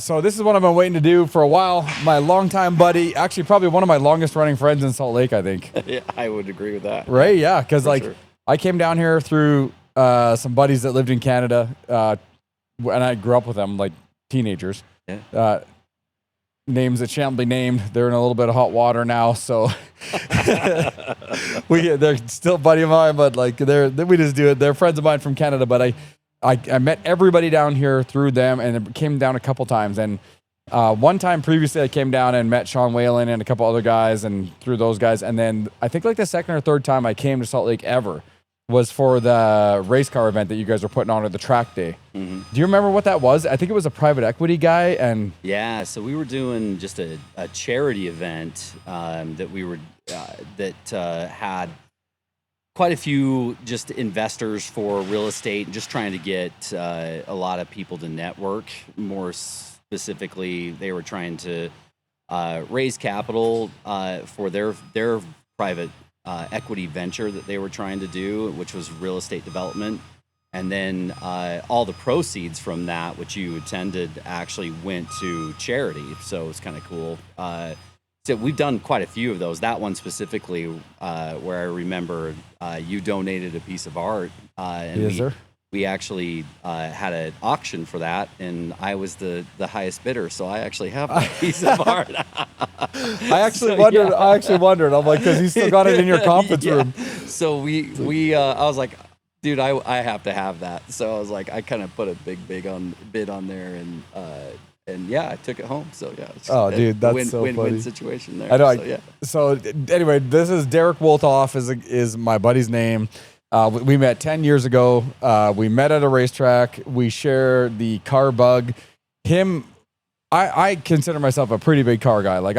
So this is what I've been waiting to do for a while. My longtime buddy, actually probably one of my longest running friends in Salt Lake, I think. Yeah, I would agree with that. Right? Yeah, because Sure. I came down here through some buddies that lived in Canada, and I grew up with them like teenagers. Yeah. Names that shan't be named. They're in a little bit of hot water now, so they're still a buddy of mine, but we just do it. They're friends of mine from Canada, but I met everybody down here through them, and it came down a couple times. And one time previously, I came down and met Sean Whalen and a couple other guys, and through those guys. And then I think like the second or third time I came to Salt Lake ever was for the race car event that you guys were putting on, or the track day. Mm-hmm. Do you remember what that was? I think it was a private equity guy, and yeah, so we were doing just a charity event that we were had quite a few just investors for real estate, and just trying to get a lot of people to network. More specifically, they were trying to raise capital for their private equity venture that they were trying to do, which was real estate development. And then all the proceeds from that, which you attended, actually went to charity. So it's kind of cool. So we've done quite a few of those. That one specifically, where I remember you donated a piece of art. And yes, sir. We actually had an auction for that, and I was the highest bidder, so I actually have that piece of art. I actually wondered. I'm like, because you still got it in your conference room. So I was like, dude, I have to have that. So I was like, I kind of put a big bid on there, and yeah, I took it home. So yeah. Oh, dude, that's so win funny. situation there. I know. So, yeah. So anyway, this is Derek Wolthoff is my buddy's name. We met 10 years ago. We met at a racetrack. We share the car bug. I consider myself a pretty big car guy. Like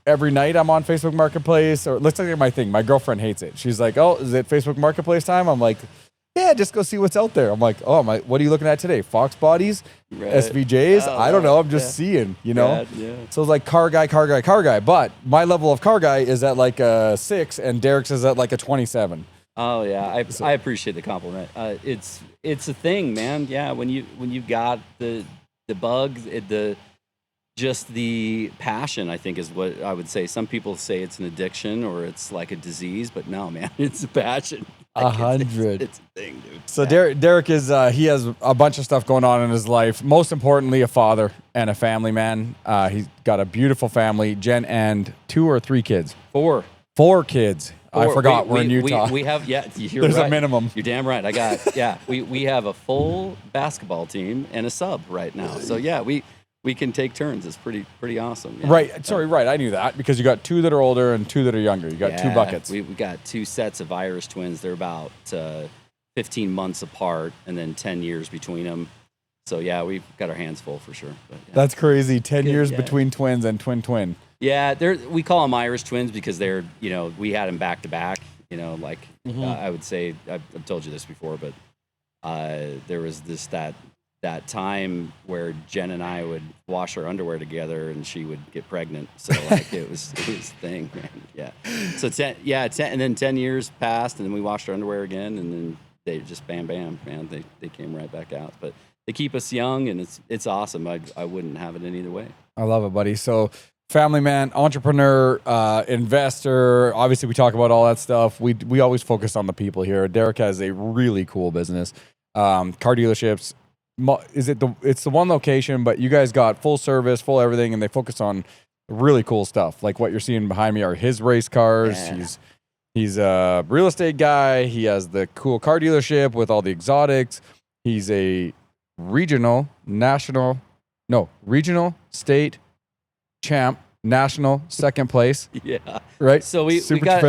every night I'm on Facebook Marketplace, or let's look at my thing. My girlfriend hates it. She's like, "Oh, is it Facebook Marketplace time?" I'm like, "Yeah, just go see what's out there." I'm like, "Oh, what are you looking at today? Fox bodies, Right. SVJs? I don't know. I'm just seeing, you know." Yeah. So it's like car guy. But my level of car guy is at like a 6, and Derek's is at like a 27. Oh yeah, I appreciate the compliment. It's a thing, man. Yeah, when you've got the bug, just the passion, I think, is what I would say. Some people say it's an addiction or it's like a disease, but no, man, it's a passion. 100. It's a thing, dude. So yeah. Derek is he has a bunch of stuff going on in his life. Most importantly, a father and a family man. He's got a beautiful family, Jen, and 2 or 3 kids. 4 kids. I forgot we're in Utah. We have There's right. a minimum. You're damn right. We have a full basketball team and a sub right now. So yeah, we can take turns. It's pretty awesome. Yeah. Right. Sorry, right. I knew that because you got 2 that are older and 2 that are younger. You got 2 buckets. We got 2 sets of Irish twins. They're about 15 months apart, and then 10 years between them. So yeah, we've got our hands full for sure. But, yeah. That's crazy. 10 years between twins and twin. Yeah, we call them Irish twins because they're, we had them back to back. I would say, I've told you this before, but there was that time where Jen and I would wash our underwear together and she would get pregnant. So it was a thing, man. Yeah. So 10, and then 10 years passed, and then we washed our underwear again, and then they just bam, man, they came right back out. But they keep us young, and it's awesome. I wouldn't have it any other way. I love it, buddy. So family man, entrepreneur, investor. Obviously, we talk about all that stuff. We always focus on the people here. Derek has a really cool business. Car dealerships. It's the one location, but you guys got full service, full everything, and they focus on really cool stuff. Like what you're seeing behind me are his race cars. Yeah. He's a real estate guy. He has the cool car dealership with all the exotics. He's a regional, state champ, national, second place. Yeah. Right? So we got,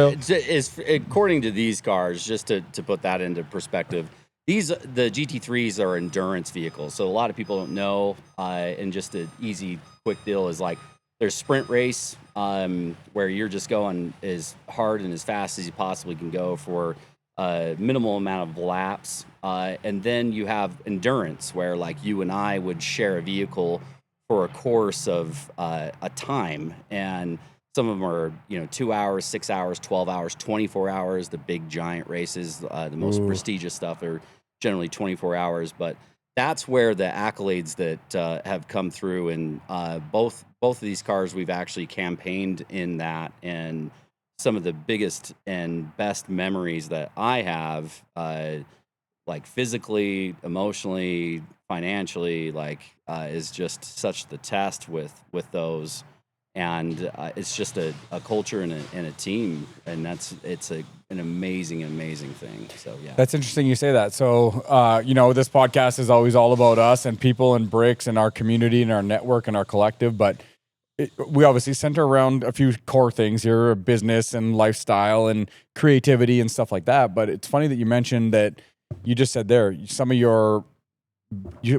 according to these cars, just to put that into perspective, the GT3s are endurance vehicles. So a lot of people don't know, and just an easy, quick deal is like there's sprint race, where you're just going as hard and as fast as you possibly can go for a minimal amount of laps. And then you have endurance, where like you and I would share a vehicle for a course of a time. And some of them are, 2 hours, 6 hours, 12 hours, 24 hours. The big giant races, the most prestigious stuff are generally 24 hours. But that's where the accolades that have come through, and both of these cars we've actually campaigned in that, and some of the biggest and best memories that I have, like physically, emotionally, financially, like is just such the test with those, and it's just a culture and a team, and it's an amazing thing. So yeah, That's interesting you say that. So, this podcast is always all about us and people and bricks and our community and our network and our collective, but we obviously center around a few core things here, business and lifestyle and creativity and stuff like that. But it's funny that you mentioned that you just said there, some of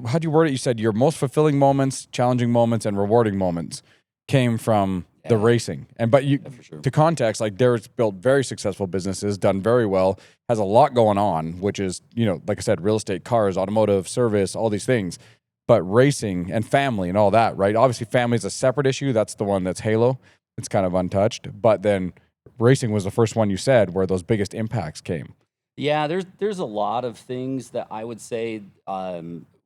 how'd you word it? You said your most fulfilling moments, challenging moments, and rewarding moments came from the racing. But for sure. to context, like Derek's built very successful businesses, done very well, has a lot going on, which is, like I said, real estate, cars, automotive, service, all these things. But racing and family and all that, right? Obviously, family is a separate issue. That's the one that's Halo. It's kind of untouched. But then racing was the first one you said where those biggest impacts came. Yeah, there's a lot of things that I would say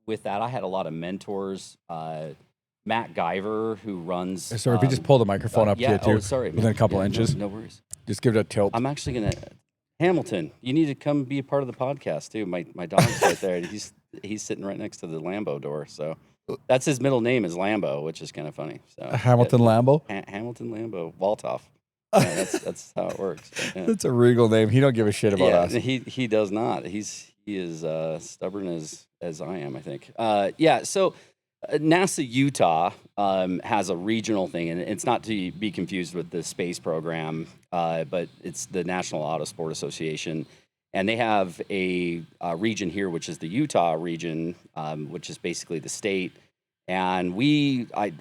with that. I had a lot of mentors. Matt Guyver, who runs. Sorry, if you just pull the microphone up to you too, within a couple inches. No worries. Just give it a tilt. I'm actually gonna. Hamilton, you need to come be a part of the podcast too. My dog's right there. He's sitting right next to the Lambo door. So that's his middle name is Lambo, which is kind of funny. So Hamilton Lambo. Hamilton Lambo Wolthoff. Yeah, that's how it works. Yeah. That's a regal name. He don't give a shit about us. He does not. He is stubborn as I am, I think. So NASA Utah has a regional thing, and it's not to be confused with the space program, but it's the National Autosport Association, and they have a region here, which is the Utah region, which is basically the state, and I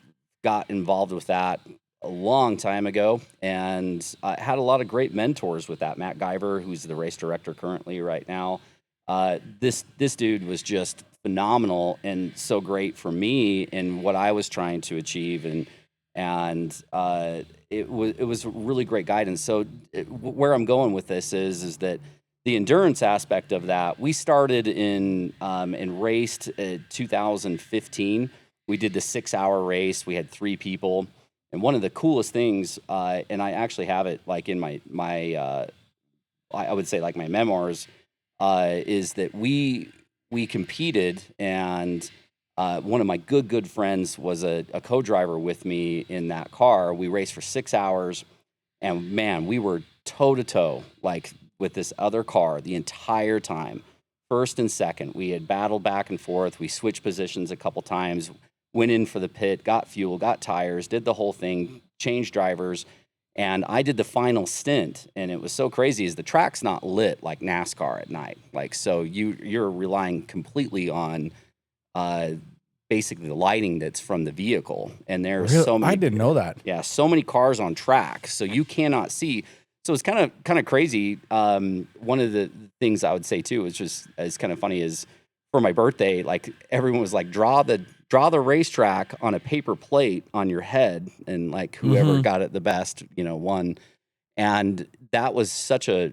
got involved with that a long time ago, and I had a lot of great mentors with that. Matt Guyver, who's the race director currently right now, this dude was just phenomenal and so great for me in what I was trying to achieve, and it was really great guidance. So where I'm going with this is that the endurance aspect of that, we started in and raced 2015. We did the 6-hour race. We had 3 people. And one of the coolest things, and I actually have it like in my I would say like my memoirs, is that we competed, and one of my good friends was a co-driver with me in that car. We raced for 6 hours, and man, we were toe to toe like with this other car the entire time, first and second. We had battled back and forth. We switched positions a couple times. Went in for the pit, got fuel, got tires, did the whole thing, changed drivers, and I did the final stint. And it was so crazy is the track's not lit like NASCAR at night. Like, so you're relying completely on basically the lighting that's from the vehicle. And there's so many. I didn't know that. Yeah, so many cars on track, so you cannot see. So it's kind of crazy. One of the things I would say too, which is kind of funny, is for my birthday, like everyone was like, draw the racetrack on a paper plate on your head, and like whoever got it the best, won. And that was such a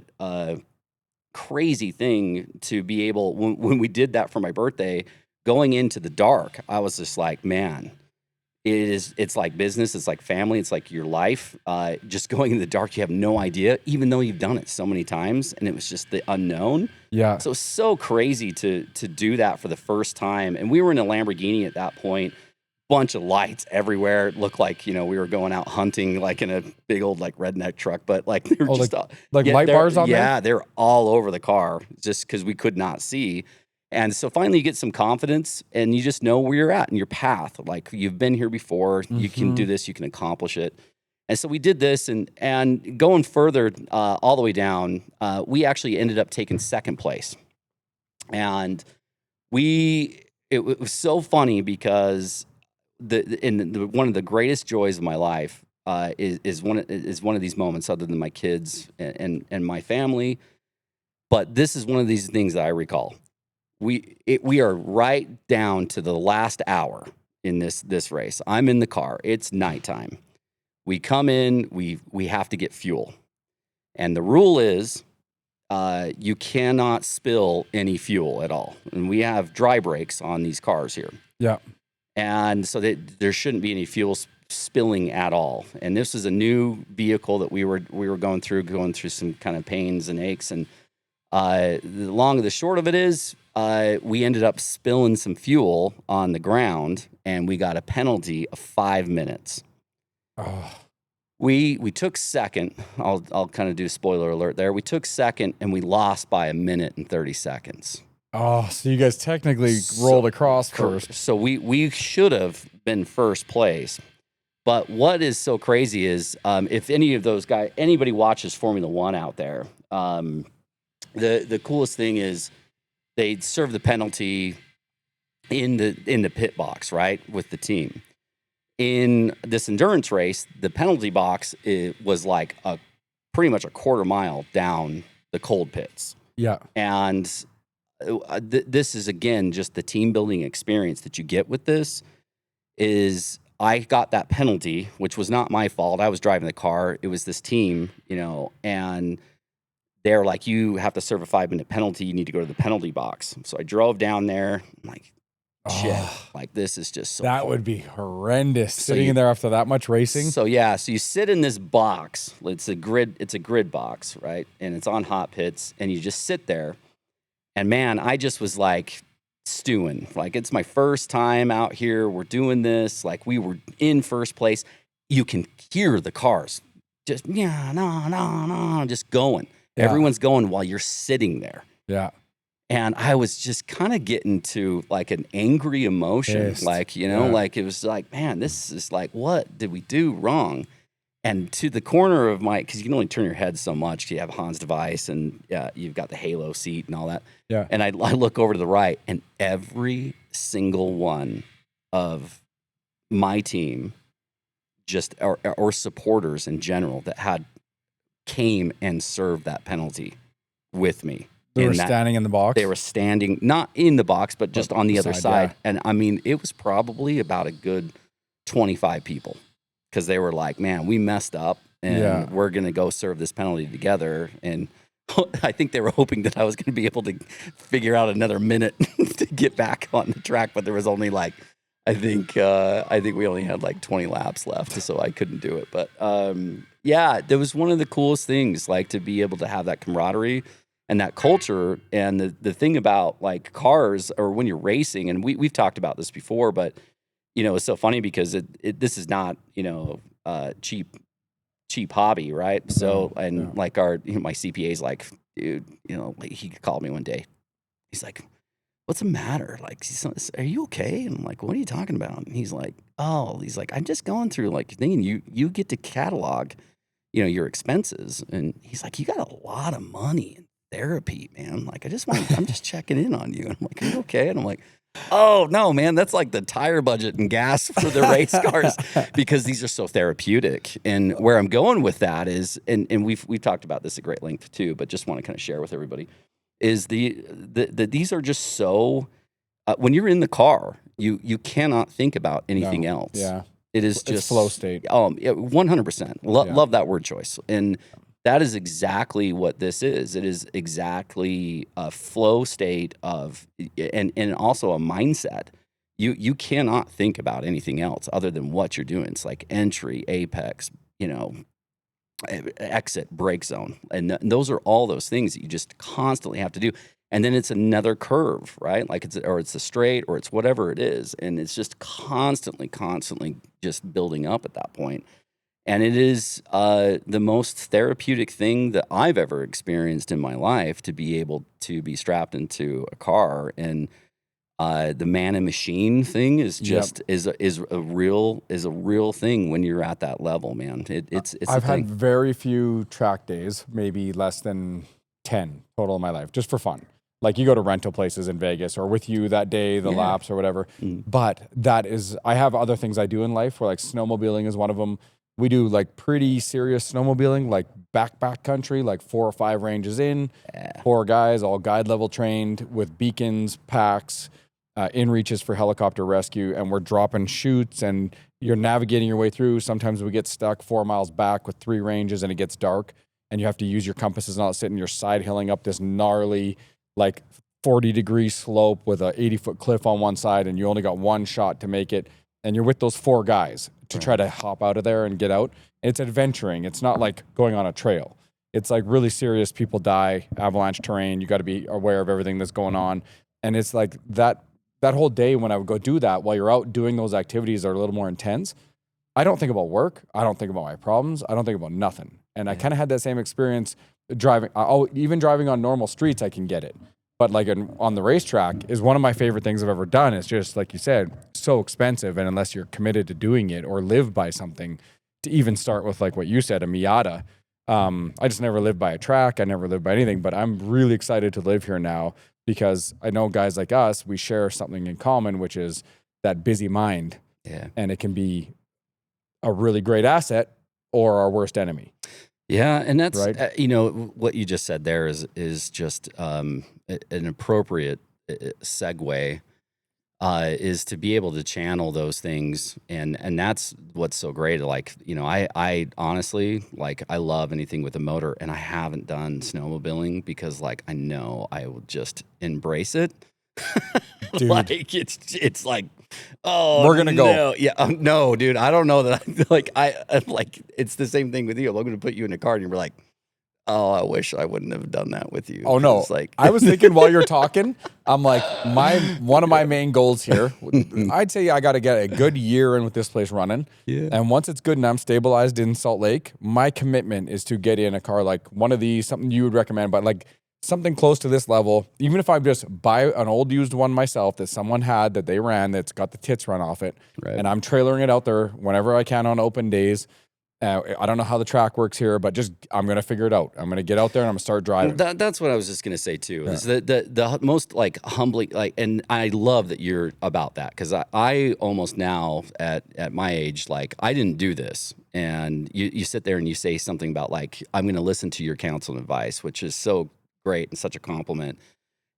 crazy thing to be able, when we did that for my birthday, going into the dark, I was just like, man, it's like business, it's like family, it's like your life. Just going in the dark, you have no idea, even though you've done it so many times, and it was just the unknown. Yeah. So it's so crazy to do that for the first time. And we were in a Lamborghini at that point, bunch of lights everywhere. It looked like, we were going out hunting, like in a big old like redneck truck, but like they were light bars on there? Yeah, they're all over the car just because we could not see. And so finally you get some confidence, and you just know where you're at in your path. Like, you've been here before, you can do this, you can accomplish it. And so we did this, and going further all the way down, we actually ended up taking second place. And it was so funny because one of the greatest joys of my life is one of these moments, other than my kids and my family. But this is one of these things that I recall. We are right down to the last hour in this race. I'm in the car. It's nighttime. We come in. We have to get fuel, and the rule is you cannot spill any fuel at all. And we have dry brakes on these cars here. Yeah. And so there shouldn't be any fuel spilling at all. And this is a new vehicle that we were going through some kind of pains and aches. And the long and the short of it is, we ended up spilling some fuel on the ground, and we got a penalty of 5 minutes. Oh. We took second. I'll kind of do spoiler alert there. We took second, and we lost by 1 minute and 30 seconds. Oh, so you guys technically rolled across first. So we should have been first place. But what is so crazy is, if any of those guys, anybody watches Formula One out there, the coolest thing is they serve the penalty in the pit box, right, with the team. In this endurance race, the penalty box was like pretty much a quarter mile down the cold pits. Yeah. And this is, again, just the team building experience that you get with this. Is I got that penalty, which was not my fault. I was driving the car. It was this team, and they're like, you have to serve a 5-minute penalty. You need to go to the penalty box. So I drove down there. I'm like, shit, like this is just so that cool. would be horrendous sitting in there after that much racing. So yeah, so you sit in this box. It's a grid box, right? And it's on hot pits, and you just sit there. And man, I just was like stewing. Like, it's my first time out here. We're doing this. Like, we were in first place. You can hear the cars just just going. Yeah. Everyone's going while you're sitting there. Yeah. And I was just kind of getting to like an angry emotion. Pissed. Like, like it was like, man, this is like, what did we do wrong? And to the corner of because you can only turn your head so much. You have Hans device, and you've got the halo seat and all that. Yeah. And I look over to the right, and every single one of my team, just or supporters in general, that came and served that penalty with me. They were standing in the box? They were standing, not in the box, but just on the other side. Yeah. And I mean, it was probably about a good 25 people, because they were like, man, we messed up, and we're going to go serve this penalty together. And I think they were hoping that I was going to be able to figure out another minute to get back on the track. But there was only like, I think we only had like 20 laps left, so I couldn't do it. But yeah, there was one of the coolest things, like to be able to have that camaraderie and that culture. And the thing about like cars, or when you're racing, and we've talked about this before, but it's so funny because this is not, cheap hobby, right? So, like my CPA's like, dude, he called me one day. He's like, what's the matter? Like, are you okay? And I'm like, what are you talking about? And he's like, I'm just going through like your thing, and you get to catalog, your expenses. And he's like, you got a lot of money in therapy, man. Like, I'm just checking in on you. And I'm like, are you okay? And I'm like, oh no, man, that's like the tire budget and gas for the race cars, because these are so therapeutic. And where I'm going with that is, and we've talked about this at great length too, but just want to kind of share with everybody, is these are just so, when you're in the car, you cannot think about anything else. Yeah. It is just flow state. 100%. Love that word choice. And that is exactly what this is. It is exactly a flow state of, and also a mindset. You cannot think about anything else other than what you're doing. It's like entry, apex, exit, brake zone. And those are all those things that you just constantly have to do. And then it's another curve, right? Like it's a straight, or it's whatever it is. And it's just constantly just building up at that point. And it is the most therapeutic thing that I've ever experienced in my life, to be able to be strapped into a car. And the man and machine thing is just is a real thing when you're at that level, man. It's I've had very few track days, maybe less than 10 total in my life, just for fun. Like, you go to rental places in Vegas, or with you that day, the laps or whatever. But I have other things I do in life, where like snowmobiling is one of them. We do like pretty serious snowmobiling, like backpack country, like 4 or 5 ranges in, 4 guys, all guide level trained with beacons, packs, in reaches for helicopter rescue. And we're dropping chutes, and you're navigating your way through. Sometimes we get stuck 4 miles back with 3 ranges, and it gets dark. and you have to use your compasses and all that, sitting you're side hilling up this gnarly, like 40-degree slope with a 80-foot cliff on one side, and you only got one shot to make it, and you're with those 4 guys to try to hop out of there and get out. It's adventuring. It's not like going on a trail. It's like really serious. People die, avalanche terrain. You got to be aware of everything that's going on. And it's like that whole day when I would go do that, while you're out doing those activities that are a little more intense, I don't think about work. I don't think about my problems. I don't think about nothing. And I kind of had that same experience driving. Even driving on normal streets, I can get it. But like on the racetrack is one of my favorite things I've ever done. It's just, like you said, so expensive. And unless you're committed to doing it or live by something, to even start with, like what you said, a Miata. I just never lived by a track. I never lived by anything. But I'm really excited to live here now because I know guys like us, we share something in common, which is that busy mind. Yeah. And it can be a really great asset or our worst enemy. Yeah, and that's Right. What you just said there is just an appropriate segue is to be able to channel those things, and that's what's so great. Like, I honestly, like, I love anything with a motor, and I haven't done snowmobiling because, like, I know I will just embrace it. Dude. Like it's like, oh, We're gonna go. Yeah, no, dude, I don't know that. I'm like, it's the same thing with you. I'm going to put you in a car, and you're like, oh, I wish I wouldn't have done that with you. Oh no! Like, I was thinking while you're talking, I'm like, one of my main goals here, I'd say I got to get a good year in with this place running. Yeah. And once it's good and I'm stabilized in Salt Lake, my commitment is to get in a car like one of these, something you would recommend, but like something close to this level. Even if I just buy an old used one myself that someone had that they ran that's got the tits run off it, Right. and I'm trailering it out there whenever I can on open days. I don't know how the track works here, but just I'm gonna figure it out. I'm gonna get out there and I'm gonna start driving. That's what I was just gonna say too. Is the most like humbling, like, and I love that you're about that, because I almost now at my age, like, I didn't do this, and you sit there and you say something about, like, I'm gonna listen to your counsel and advice, which is so great and such a compliment.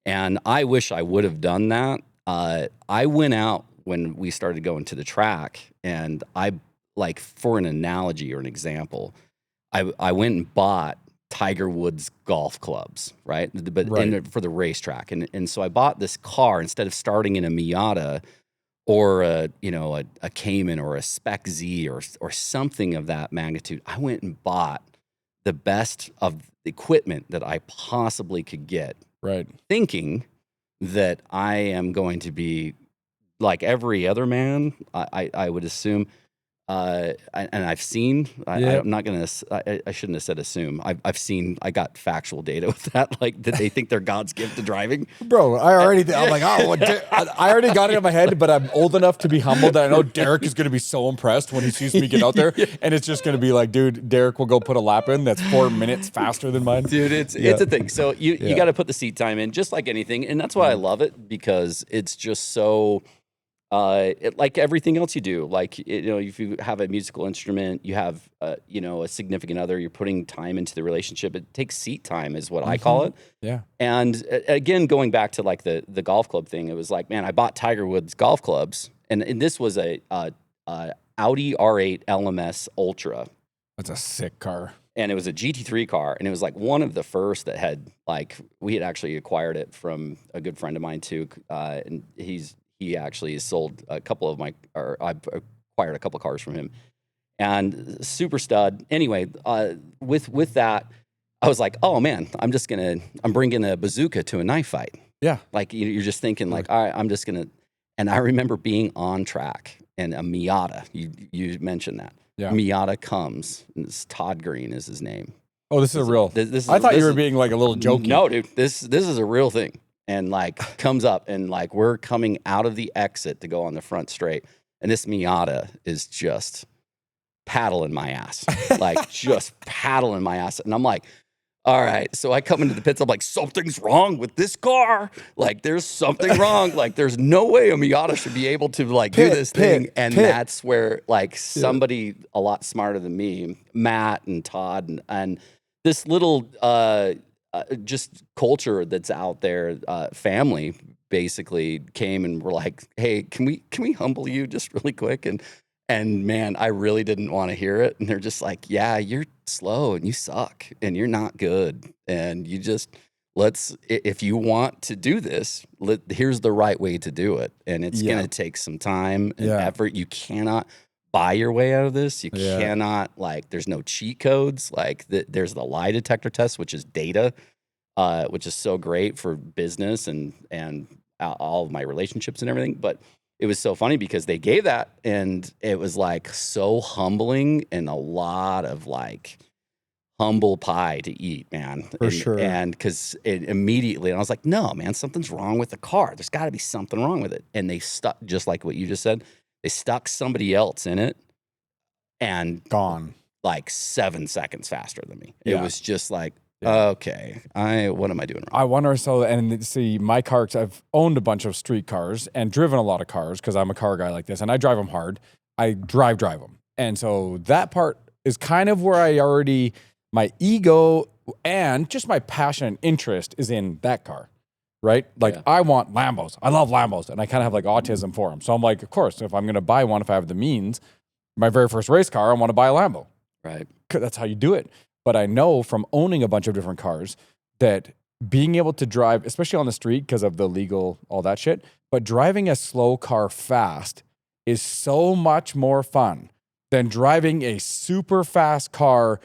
And I wish I would have done that. I went out when we started going to the track, and like, for an analogy or an example, I went and bought Tiger Woods golf clubs, right? But for the racetrack. And so I bought this car instead of starting in a Miata or a Cayman or a Spec Z or something of that magnitude. I went and bought the best of the equipment that I possibly could get, Right. thinking that I am going to be like every other man, I would assume. And I've seen, I'm not going to, I shouldn't have said assume. I've seen, I got factual data with that, like, that they think they're God's gift to driving. Bro, I already, I'm like, oh, I already got it in my head, but I'm old enough to be humbled that I know Derek is going to be so impressed when he sees me get out there. And it's just going to be like, dude, Derek will go put a lap in that's 4 minutes faster than mine. Dude, it's a thing. So you got to put the seat time in, just like anything. And that's why I love it, because it's just so... like everything else you do, like, if you have a musical instrument, you have, a significant other, you're putting time into the relationship. It takes seat time is what I call it. Yeah. And again, going back to like the golf club thing, it was like, man, I bought Tiger Woods golf clubs, and this was a Audi R8 LMS Ultra. That's a sick car. And it was a GT3 car, and it was like one of the first that had, like, we had actually acquired it from a good friend of mine too, and he actually sold a couple of I've acquired a couple of cars from him, and super stud. Anyway, with that, I was like, oh man, I'm bringing a bazooka to a knife fight. Yeah. Like, you're just thinking like, all right, I'm just going to, and I remember being on track, and a Miata, you mentioned that. Yeah. Miata comes, and it's Todd Green is his name. Oh, this is a real, I thought you were being like a little jokey. No, dude, this is a real thing. And like comes up, and like we're coming out of the exit to go on the front straight, and this Miata is just paddling my ass, like just paddling my ass. And I'm like, all right. So I come into the pits. I'm like, something's wrong with this car. Like, there's something wrong. Like, there's no way a Miata should be able to like do this thing. And that's where like somebody a lot smarter than me, Matt and Todd, and this little just culture that's out there, family basically came and were like, hey, can we humble you just really quick? And And man, I really didn't want to hear it. And they're just like, yeah, you're slow and you suck and you're not good. And you just, if you want to do this, here's the right way to do it. And it's Yeah. going to take some time and Yeah. effort. You cannot buy your way out of this. You Yeah. cannot, like, there's no cheat codes. Like, there's the lie detector test, which is data, which is so great for business and all of my relationships and everything. But it was so funny because they gave that, and it was like so humbling and a lot of like humble pie to eat, man. For sure. And because it immediately, and I was like, no, man, something's wrong with the car. There's got to be something wrong with it. And they stuck, just like what you just said, they stuck somebody else in it and Gone. like 7 seconds faster than me. It Yeah. was just like, Yeah. okay, what am I doing wrong? I wonder, and see, my car, 'cause I've owned a bunch of street cars and driven a lot of cars because I'm a car guy like this, and I drive them hard. I drive them. And so that part is kind of where my ego and just my passion and interest is in that car, right? Like, Yeah. I want Lambos. I love Lambos, and I kind of have like autism for them. So I'm like, of course, if I'm going to buy one, if I have the means, my very first race car, I want to buy a Lambo. Right. 'Cause that's how you do it. But I know from owning a bunch of different cars that being able to drive, especially on the street because of the legal, all that shit, but driving a slow car fast is so much more fun than driving a super fast car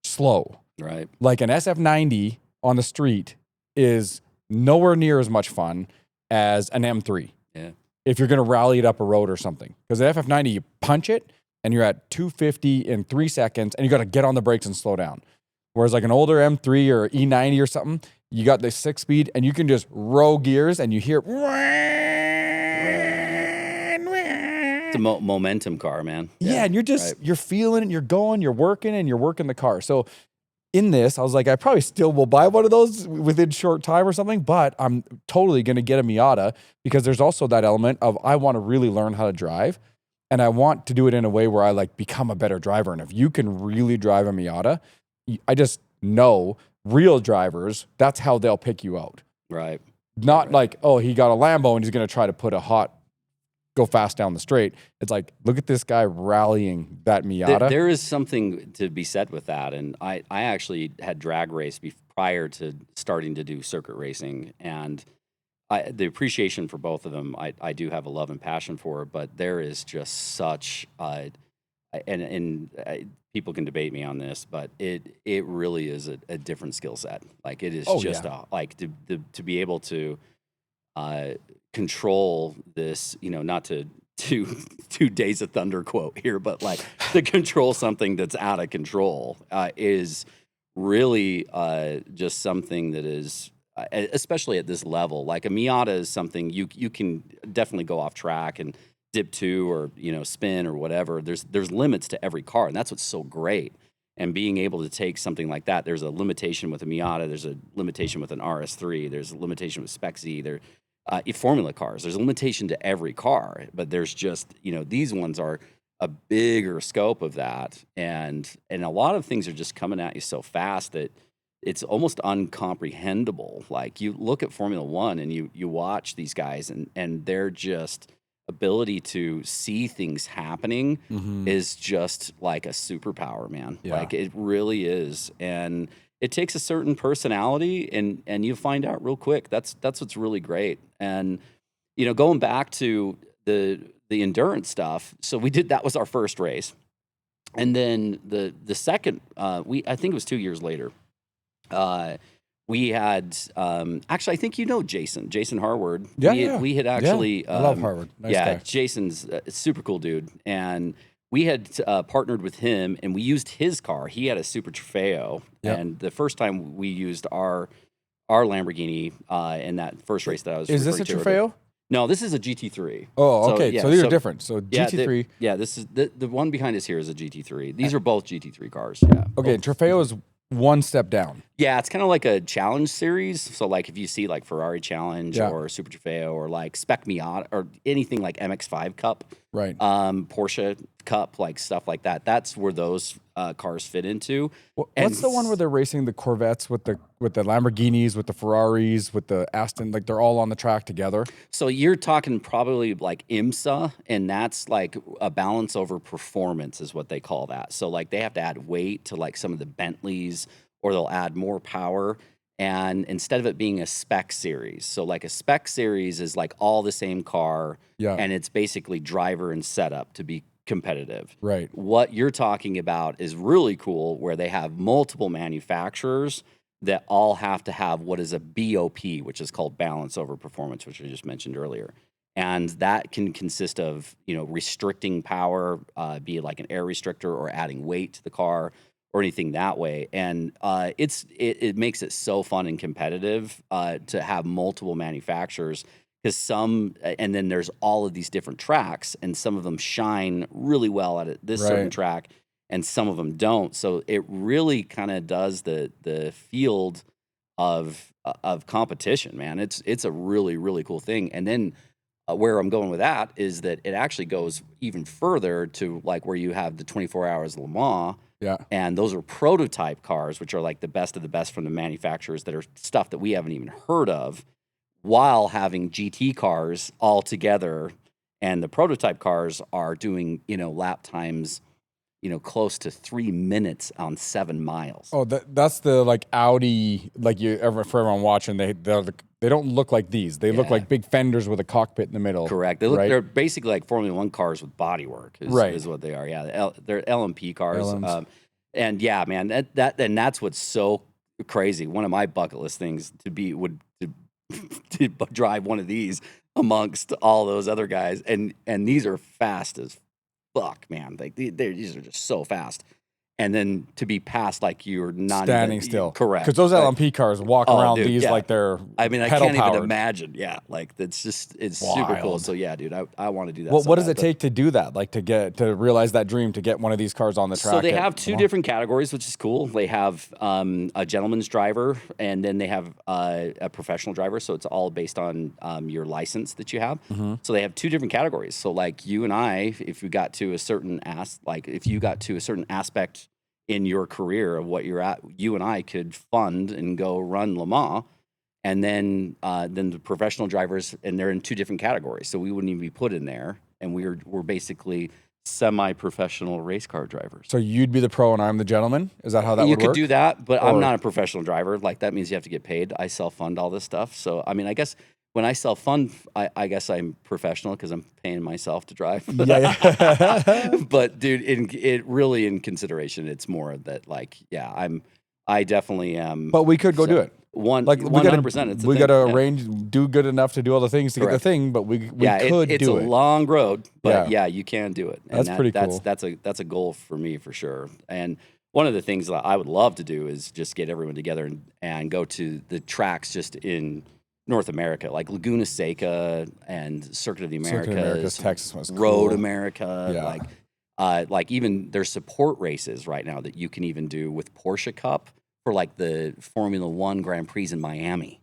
slow. Right. Like an SF90 on the street is nowhere near as much fun as an M3. Yeah. If you're going to rally it up a road or something. Because the FF90, you punch it, and you're at 250 in 3 seconds, and you got to get on the brakes and slow down. Whereas like an older M3 or E90 or something, you got the 6-speed, and you can just roll gears, and you hear. It's a momentum car, man. Yeah, and you're feeling it, you're going, you're working the car. So in this, I was like, I probably still will buy one of those within short time or something, but I'm totally going to get a Miata because there's also that element of I want to really learn how to drive. And I want to do it in a way where I like become a better driver. And if you can really drive a Miata, I just know real drivers, that's how they'll pick you out. Right. Not like, oh, he got a Lambo and he's going to try to go fast down the straight. It's like, look at this guy rallying that Miata. There is something to be said with that. And I actually had drag race prior to starting to do circuit racing. And the appreciation for both of them, I do have a love and passion for, but there is just such, and people can debate me on this, but it really is a different skill set. Like it is like to be able to control this, not to two Days of Thunder quote here, but like to control something that's out of control is really just something that is. Especially at this level, like a Miata is something you can definitely go off track and dip to or spin or whatever. There's limits to every car, and that's what's so great. And being able to take something like that, there's a limitation with a Miata, there's a limitation with an RS3, there's a limitation with Spec Z, Formula cars. There's a limitation to every car, but there's just these ones are a bigger scope of that, and a lot of things are just coming at you so fast that it's almost uncomprehendable. Like you look at Formula One and you watch these guys and their just ability to see things happening is just like a superpower, man. Yeah. Like it really is. And it takes a certain personality and you find out real quick. That's what's really great. And, going back to the endurance stuff. So that was our first race. And then the second, I think it was 2 years later. We had actually, I think Jason Harward. We had actually. I love Harvard. Nice guy. Jason's a super cool dude, and we had partnered with him, and we used his car. He had a Super Trofeo, and the first time we used our Lamborghini in that first race that I was. Is this a Trofeo? No, this is a GT3. Oh, okay. So these are different. So GT3. This is the one behind us here is a GT3. These are both GT3 cars. Yeah. Okay, Trofeo is one step down. Yeah, it's kind of like a challenge series. So like if you see like Ferrari Challenge or Super Trofeo or like Spec Miata or anything like MX5 Cup, Right. Porsche Cup, like stuff like that. That's where those cars fit into. What's the one where they're racing the Corvettes with the Lamborghinis, with the Ferraris, with the Aston? Like they're all on the track together. So you're talking probably like IMSA, and that's like a balance over performance is what they call that. So like they have to add weight to like some of the Bentleys, or they'll add more power. And instead of it being a spec series, so like a spec series is like all the same car, Yeah. and it's basically driver and setup to be competitive. Right. What you're talking about is really cool, where they have multiple manufacturers that all have to have what is a BOP, which is called balance over performance, which I just mentioned earlier. And that can consist of, restricting power, be it like an air restrictor, or adding weight to the car, or anything that way. And it makes it so fun and competitive to have multiple manufacturers, because and then there's all of these different tracks, and some of them shine really well at this certain Right. track, and some of them don't. So it really kind of does the field of competition, man. It's a really, really cool thing. And then where I'm going with that is that it actually goes even further to like where you have the 24 Hours of Le Mans. Yeah. And those are prototype cars, which are like the best of the best from the manufacturers, that are stuff that we haven't even heard of, while having GT cars all together. And the prototype cars are doing, lap times, close to 3 minutes on 7 miles. Oh, that's the like Audi, like for everyone watching, they don't look like these. They look Yeah. like big fenders with a cockpit in the middle. Correct. They're basically like Formula One cars with bodywork, is what they are. Yeah, they're LMP cars. LMs. And yeah, man, that's what's so crazy. One of my bucket list things to drive one of these amongst all those other guys, and these are fast as fuck, man. Like these are just so fast. And then to be passed like you're not standing still. Correct. Because those LMP cars walk around dude, these yeah. like they're I mean, I pedal can't powered. even imagine. Yeah, like it's super cool. Wild. So yeah, dude, I want to do that. Well, so what does bad, it take to do that? Like to realize that dream, to get one of these cars on the track? So they have two different categories, which is cool. They have a gentleman's driver, and then they have a professional driver. So it's all based on your license that you have. Mm-hmm. So they have two different categories. So like you and I, if you got to a certain aspect in your career of what you're at, you and I could fund and go run Le Mans. And then the professional drivers, and they're in two different categories, so we wouldn't even be put in there. And we're basically semi-professional race car drivers. So you'd be the pro and I'm the gentleman? Is that how that you would could work? do that, but I'm not a professional driver. Like that means you have to get paid. I self-fund all this stuff. So I mean, I guess when I self-fund, I guess I'm professional because I'm paying myself to drive. Yeah. But dude, in consideration, it's more that like, yeah, I definitely am. But we could go do it. 100%. We got to arrange, do good enough to do all the things to get the thing, but we could do it. It's a long road, but Yeah. you can do it. And That's pretty cool. That's a goal for me for sure. And one of the things that I would love to do is just get everyone together and go to the tracks just in North America, like Laguna Seca and Circuit of the Americas, Texas was Road cool. America, Yeah. like even there's support races right now that you can even do with Porsche Cup for like the Formula One Grand Prix in Miami.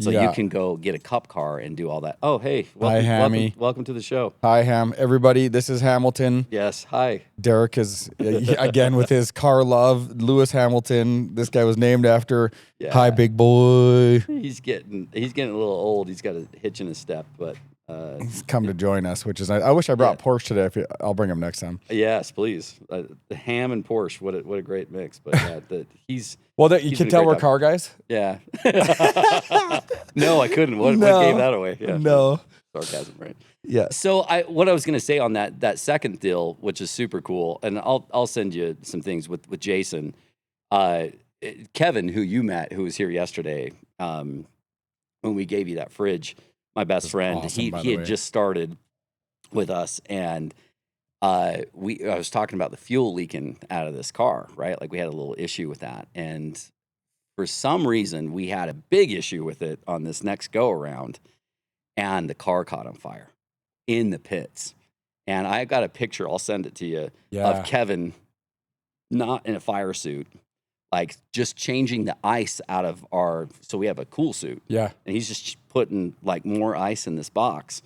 So you can go get a cup car and do all that. Oh, hey, welcome to the show. Hi, Ham. Everybody, this is Hamilton. Yes, hi. Derek is, again, with his car love, Lewis Hamilton. This guy was named after. Yeah. Hi, big boy. He's getting a little old. He's got a hitch in his step, but He's come to join us, which is nice. I wish I brought Porsche today. I'll bring him next time. Yes, please. The Ham and Porsche, what a great mix. But he's well, you he's can been a tell great we're guy. car guys. Yeah. No, I couldn't. What gave that away? Yeah. No. Sarcasm, right? Yeah. So what I was going to say on that second deal, which is super cool, and I'll send you some things with Jason, Kevin, who you met, who was here yesterday, when we gave you that fridge. My best friend, awesome, he had just started with us, and I was talking about the fuel leaking out of this car, right? Like we had a little issue with that, and for some reason we had a big issue with it on this next go around, and the car caught on fire in the pits. And I got a picture, I'll send it to you, of Kevin not in a fire suit, like just changing the ice out of so we have a cool suit. Yeah. And he's just putting like more ice in this box.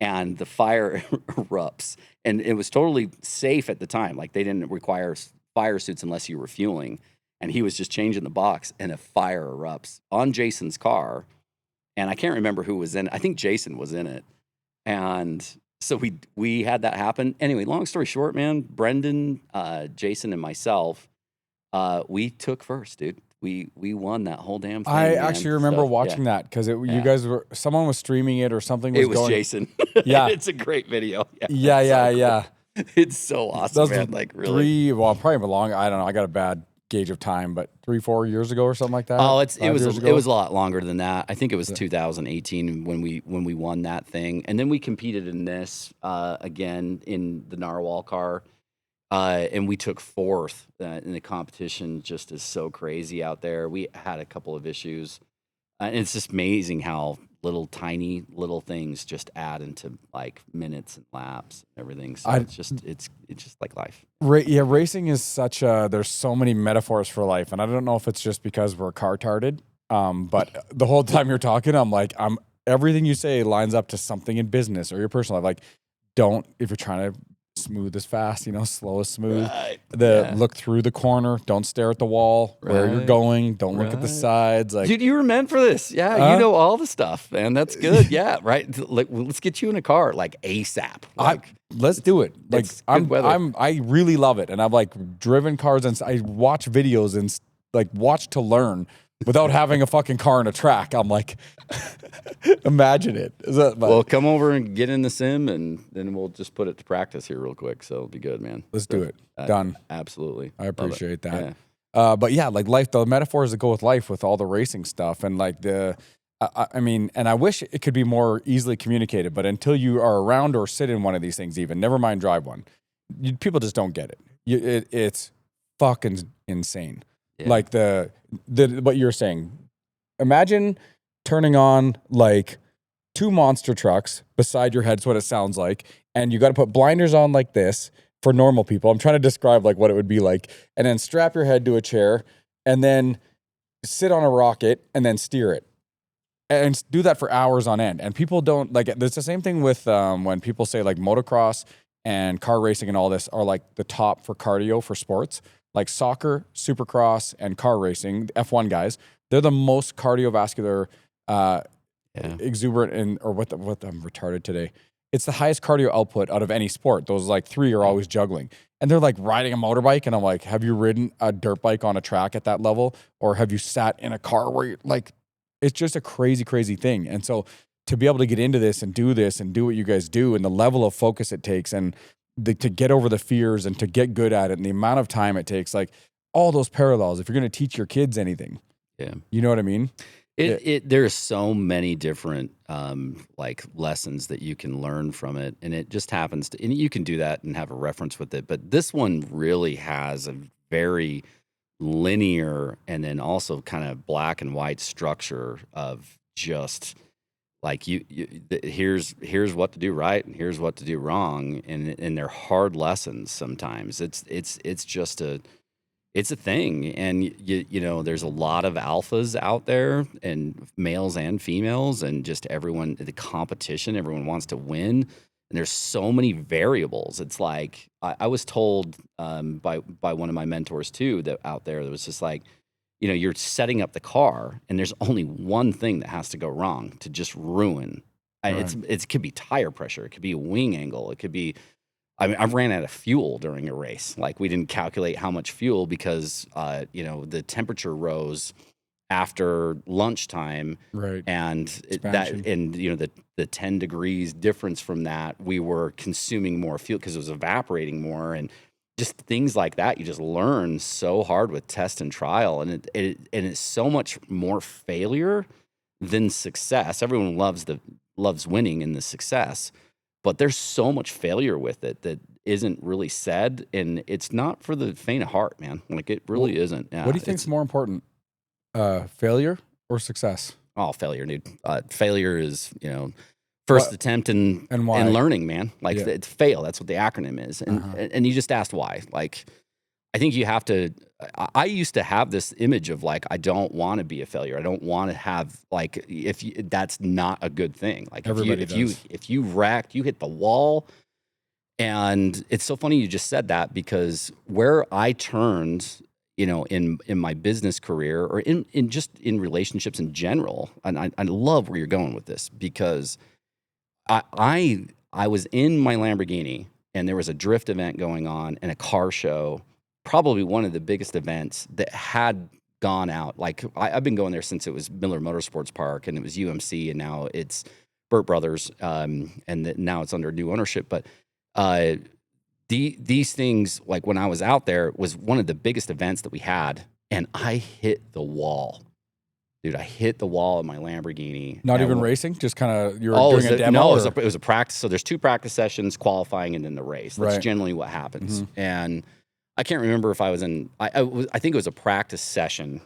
and the fire erupts. And it was totally safe at the time. Like, they didn't require fire suits unless you were fueling. And he was just changing the box, and a fire erupts on Jason's car. And I can't remember who was in it. I think Jason was in it. And so we had that happen. Anyway, long story short, man, Brendan, Jason, and myself, we took first, dude. We won that whole damn thing. I actually remember watching that because you guys were, someone was streaming it or something. It was going. Jason. Yeah. It's a great video. Yeah. It's so awesome, man. Like, really. Probably long. I don't know. I got a bad gauge of time, but 3-4 years ago or something like that. Oh, it was a lot longer than that. I think it was 2018 when we won that thing, and then we competed in this again in the Narwhal car, and we took fourth in the competition. Just is so crazy out there. We had a couple of issues, and it's just amazing how tiny little things just add into like minutes and laps and everything. So it's just like life. Racing is such a, there's so many metaphors for life, and I don't know if it's just because we're car-tarded, but the whole time you're talking, I'm like, everything you say lines up to something in business or your personal life. Like, if you're trying to smooth as fast, slow as smooth. Right. Look through the corner. Don't stare at the wall. Right. Where you're going. Don't look at the sides. Like, dude, you were meant for this. Yeah, you know all the stuff, man. That's good. Yeah, right. Like, let's get you in a car like ASAP. Like, let's do it. Like, I really love it, and I've like driven cars and I watch videos and like watch to learn without having a fucking car in a track. I'm like, imagine it. Well, come over and get in the sim, and then we'll just put it to practice here real quick. So it'll be good, man. Let's do it. Done. Absolutely. I appreciate that. Yeah. But yeah, like life, the metaphors that go with life with all the racing stuff and like I mean, and I wish it could be more easily communicated, but until you are around or sit in one of these things, even never mind drive one, people just don't get it. It's fucking insane. Yeah. Like the what you're saying. Imagine turning on like 2 monster trucks beside your head. Is what it sounds like, and you got to put blinders on like this for normal people. I'm trying to describe like what it would be like, and then strap your head to a chair, and then sit on a rocket, and then steer it, and do that for hours on end. And people don't like it. It's the same thing with when people say like motocross and car racing and all this are like the top for cardio for sports. Like soccer, supercross, and car racing, the F1 guys, they're the most cardiovascular, exuberant, or what I'm retarded today. It's the highest cardio output out of any sport. Those like 3 are always juggling. And they're like riding a motorbike, and I'm like, have you ridden a dirt bike on a track at that level? Or have you sat in a car where you're like, it's just a crazy, crazy thing. And so to be able to get into this and do what you guys do, and the level of focus it takes, and to get over the fears and to get good at it, and the amount of time it takes, like all those parallels, if you're going to teach your kids anything, you know what I mean? There's so many different like lessons that you can learn from it, and it just happens to, and you can do that and have a reference with it. But this one really has a very linear and then also kind of black and white structure of just like here's what to do right and here's what to do wrong, and they're hard lessons sometimes. It's just it's a thing, and you know there's a lot of alphas out there, and males and females, and just everyone, the competition, everyone wants to win, and there's so many variables. It's like I was told by one of my mentors too, that out there that was just like, you know, you're setting up the car, and there's only one thing that has to go wrong to just ruin. Right. It could be tire pressure, it could be a wing angle, it could be. I mean, I ran out of fuel during a race. Like, we didn't calculate how much fuel because, you know, the temperature rose after lunchtime, right? And you know, the 10 degrees difference from that, we were consuming more fuel because it was evaporating more, and just things like that. You just learn so hard with test and trial, and it's so much more failure than success. Everyone loves winning in the success. But there's so much failure with it that isn't really said, and it's not for the faint of heart, man. Like, it really isn't. Yeah, what do you think is more important, failure or success? Oh, failure, dude. Failure is, you know, first attempt and learning, man. Like, it's fail. That's what the acronym is. And you just asked why. Like, I think you have to. I used to have this image of like, I don't want to be a failure. I don't want to have like, that's not a good thing. Like if you wrecked, you hit the wall. And it's so funny you just said that, because where I turned, in my business career, or in just in relationships in general, and I love where you're going with this, because I was in my Lamborghini and there was a drift event going on and a car show, probably one of the biggest events that had gone out. Like I've been going there since it was Miller Motorsports Park, and it was UMC, and now it's Burt Brothers, and now it's under new ownership. But these things, like when I was out there, was one of the biggest events that we had, and I hit the wall. Dude, I hit the wall in my Lamborghini. Not even racing? Just kind of, you were doing a demo? No, it was a practice. So there's 2 practice sessions, qualifying, and then the race. That's generally what happens. Mm-hmm. And I can't remember if I was in, I think it was a practice session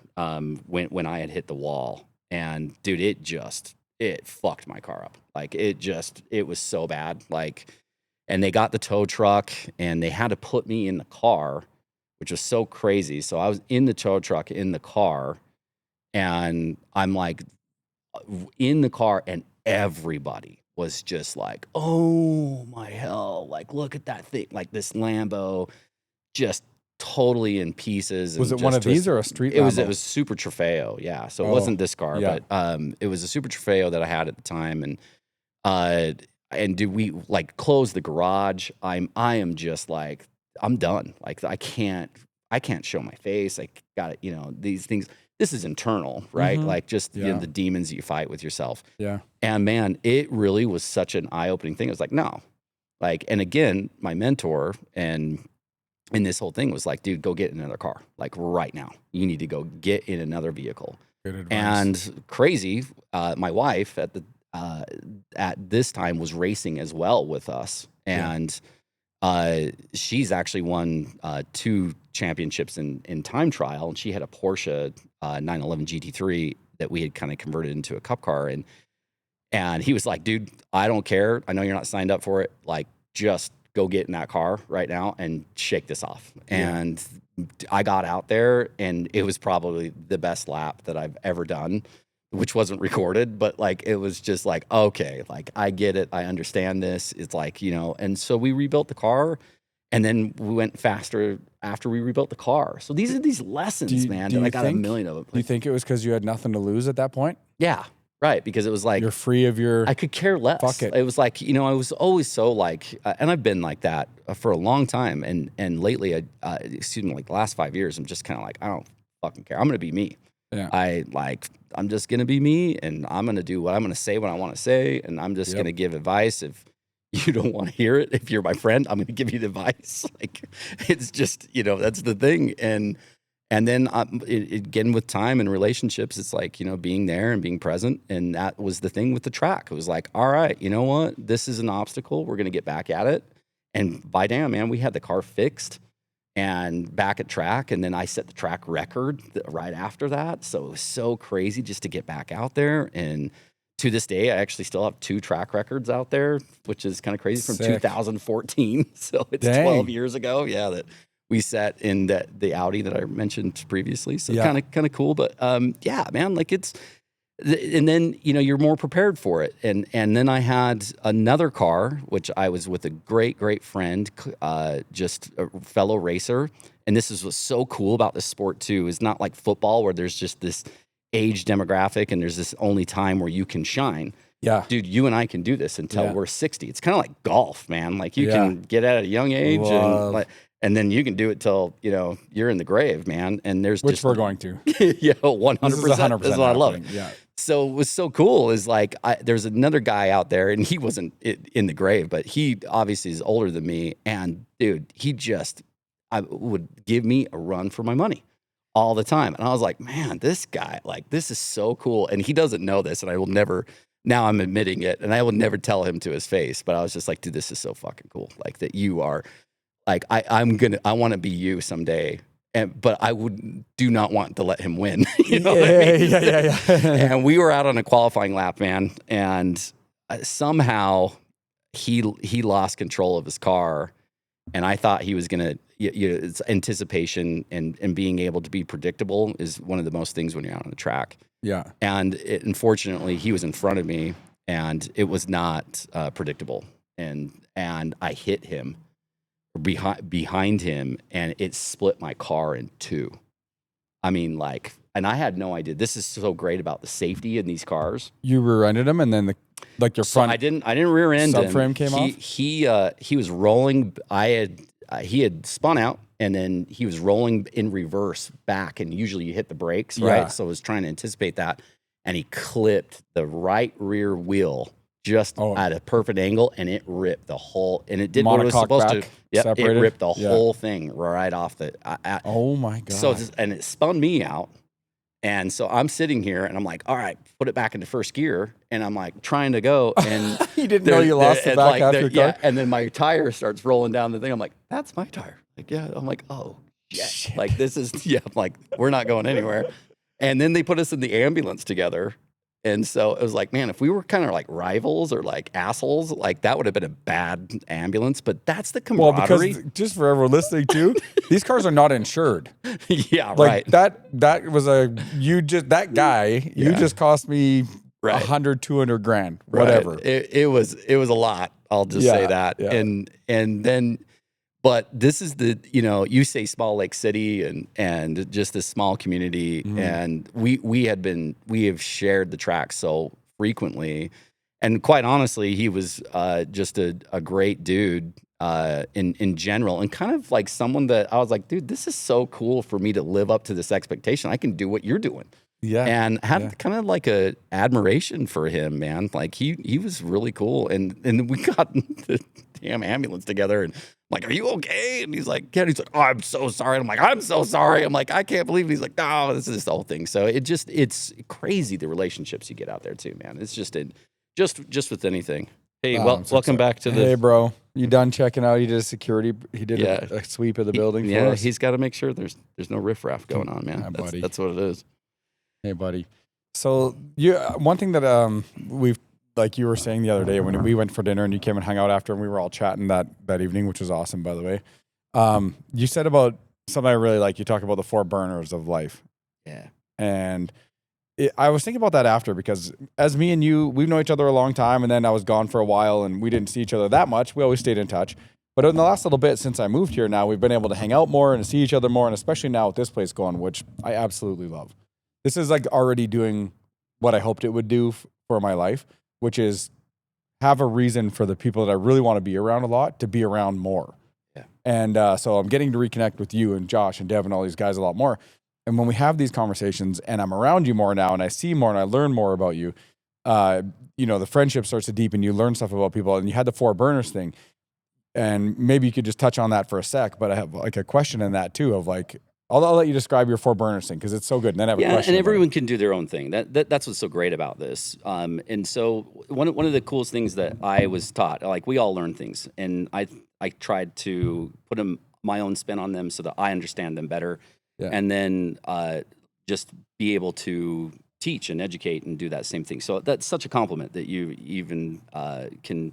when I had hit the wall. And dude, it fucked my car up. Like it was so bad. Like, and they got the tow truck and they had to put me in the car, which was so crazy. So I was in the tow truck in the car. And I'm like in the car, and everybody was just like, oh my hell, like look at that thing, like this Lambo just totally in pieces. Was it one of these or a street Lambo? It was Super Trofeo, yeah. So it wasn't this car, but it was a Super Trofeo that I had at the time. And do we like close the garage? I am just like, I'm done. Like I can't show my face. I got it, these things. This is internal, right? Mm-hmm. Like just the demons you fight with yourself. Yeah. And man, it really was such an eye-opening thing. It was like, no. Like, and again, my mentor and this whole thing was like, dude, go get another car. Like right now. You need to go get in another vehicle. Good advice. And crazy, my wife at this time was racing as well with us. And she's actually won 2 championships in time trial, and she had a Porsche 911 GT3 that we had kind of converted into a cup car, and he was like, dude, I don't care, I know you're not signed up for it, like just go get in that car right now and shake this off. And I got out there, and it was probably the best lap that I've ever done, which wasn't recorded, but like it was just like, okay, like I get it, I understand this. It's like, and so we rebuilt the car, and then we went faster after we rebuilt the car. So these are these lessons, man, that I got a million of them. Do you think it was because you had nothing to lose at that point? Yeah, right. Because it was like, you're free of I could care less. Fuck it. It was like, I was always so like, and I've been like that for a long time. And lately, like the last 5 years, I'm just kind of like, I don't fucking care. I'm going to be me. Yeah. I'm just going to be me, and I'm going to do what I'm going to say when I want to say. And I'm just going to give advice. If you don't want to hear it, if you're my friend, I'm going to give you the advice. Like, it's just, that's the thing. And then again, with time and relationships, it's like, being there and being present. And that was the thing with the track. It was like, all right, you know what? This is an obstacle. We're going to get back at it. And by damn, man, we had the car fixed and back at track. And then I set the track record right after that. So it was so crazy just to get back out there. And to this day, I actually still have 2 track records out there, which is kind of crazy, from 2014. So it's 12 years ago. Yeah, that we set in the Audi that I mentioned previously. So kind of cool. But yeah, man, like it's, and then, you're more prepared for it. And then I had another car, which I was with a great friend, just a fellow racer. And this is what's so cool about this sport too, is not like football where there's just this age demographic and there's this only time where you can shine. Yeah. Dude, you and I can do this until we're 60. It's kind of like golf, man. Like you can get at a young age and then you can do it till, you're in the grave, man. And there's which we're going to. Yeah, 100%. That's what I love. Yeah. So what's so cool is like, there's another guy out there, and he wasn't in the grave, but he obviously is older than me. And dude, I would give me a run for my money all the time. And I was like, man, this guy, like, this is so cool. And he doesn't know this, and I will never, now I'm admitting it, and I will never tell him to his face, but I was just like, dude, this is so fucking cool. Like that you are like, I want to be you someday. But I do not want to let him win. You know what I mean? Yeah. And we were out on a qualifying lap, man, and somehow he lost control of his car, And I thought he was gonna. It's anticipation and being able to be predictable is one of the most things when you're out on the track. Yeah. And unfortunately, he was in front of me, and it was not predictable. And I hit him behind him, and it split my car in two. I mean, like, and I had no idea. This is so great about the safety in these cars. You rear-ended him, and then your So front. I didn't rear end him. Subframe came off? He was rolling. He had spun out, and then he was rolling in reverse back. And usually you hit the brakes, right? Yeah. So I was trying to anticipate that, and he clipped the right rear wheel just at a perfect angle, and it ripped the whole. And it did what it was supposed to. Yeah, it ripped the whole thing right off the. Oh my god! So and it spun me out. And so I'm sitting here and I'm like, all right, put it back into first gear. And I'm like trying to go. And you didn't know you lost the back half your car? Yeah. And then my tire starts rolling down the thing. I'm like, that's my tire. Like, yeah. I'm like, oh, shit. Like, this is, I'm like, we're not going anywhere. And then they put us in the ambulance together. And so it was like, man, if we were kind of like rivals or like assholes, like that would have been a bad ambulance. But that's the camaraderie. Well, because just for everyone listening too, these cars are not insured. Yeah, like, right. That was you just cost me right. 100, 200 grand, whatever. Right. It was a lot. I'll just say that. Yeah. And then, but this is you say Small Lake City and just this small community. Mm-hmm. And we have shared the track so frequently. And quite honestly, he was just a great dude in general, and kind of like someone that I was like, dude, this is so cool for me to live up to this expectation. I can do what you're doing. Yeah. And had kind of like a admiration for him, man. Like he was really cool. And we got the damn ambulance together, and I'm like, are you okay? And he's like, yeah. And he's like, oh, I'm so sorry. And I'm like, I'm so sorry. I'm like, I can't believe it. He's like, no, this is the whole thing. So it's crazy the relationships you get out there too, man. It's just with anything. Hey, welcome back to the. Hey, bro, you done checking out? He did a security. He did a sweep of the building. For us. He's got to make sure there's no riffraff going on, man. Buddy. That's what it is. Hey, buddy. So one thing that we've, like you were saying the other day when we went for dinner and you came and hung out after and we were all chatting that evening, which was awesome, by the way. You said about something I really like. You talk about the 4 burners of life. Yeah. And I was thinking about that after, because as me and you, we've known each other a long time, and then I was gone for a while and we didn't see each other that much. We always stayed in touch. But in the last little bit since I moved here now, we've been able to hang out more and see each other more, and especially now with this place going, which I absolutely love. This is like already doing what I hoped it would do for my life, which is have a reason for the people that I really want to be around a lot to be around more. Yeah. And so I'm getting to reconnect with you and Josh and Dev and all these guys a lot more. And when we have these conversations and I'm around you more now and I see more and I learn more about you, the friendship starts to deepen. You learn stuff about people, and you had the 4 burners thing. And maybe you could just touch on that for a sec, but I have like a question in that too of like, I'll let you describe your 4 burners thing because it's so good. And then I have a question. And everyone can do their own thing. That's what's so great about this. And so one of the coolest things that I was taught, like we all learn things, and I tried to put my own spin on them so that I understand them better. Yeah. And then just be able to teach and educate and do that same thing. So that's such a compliment that you even can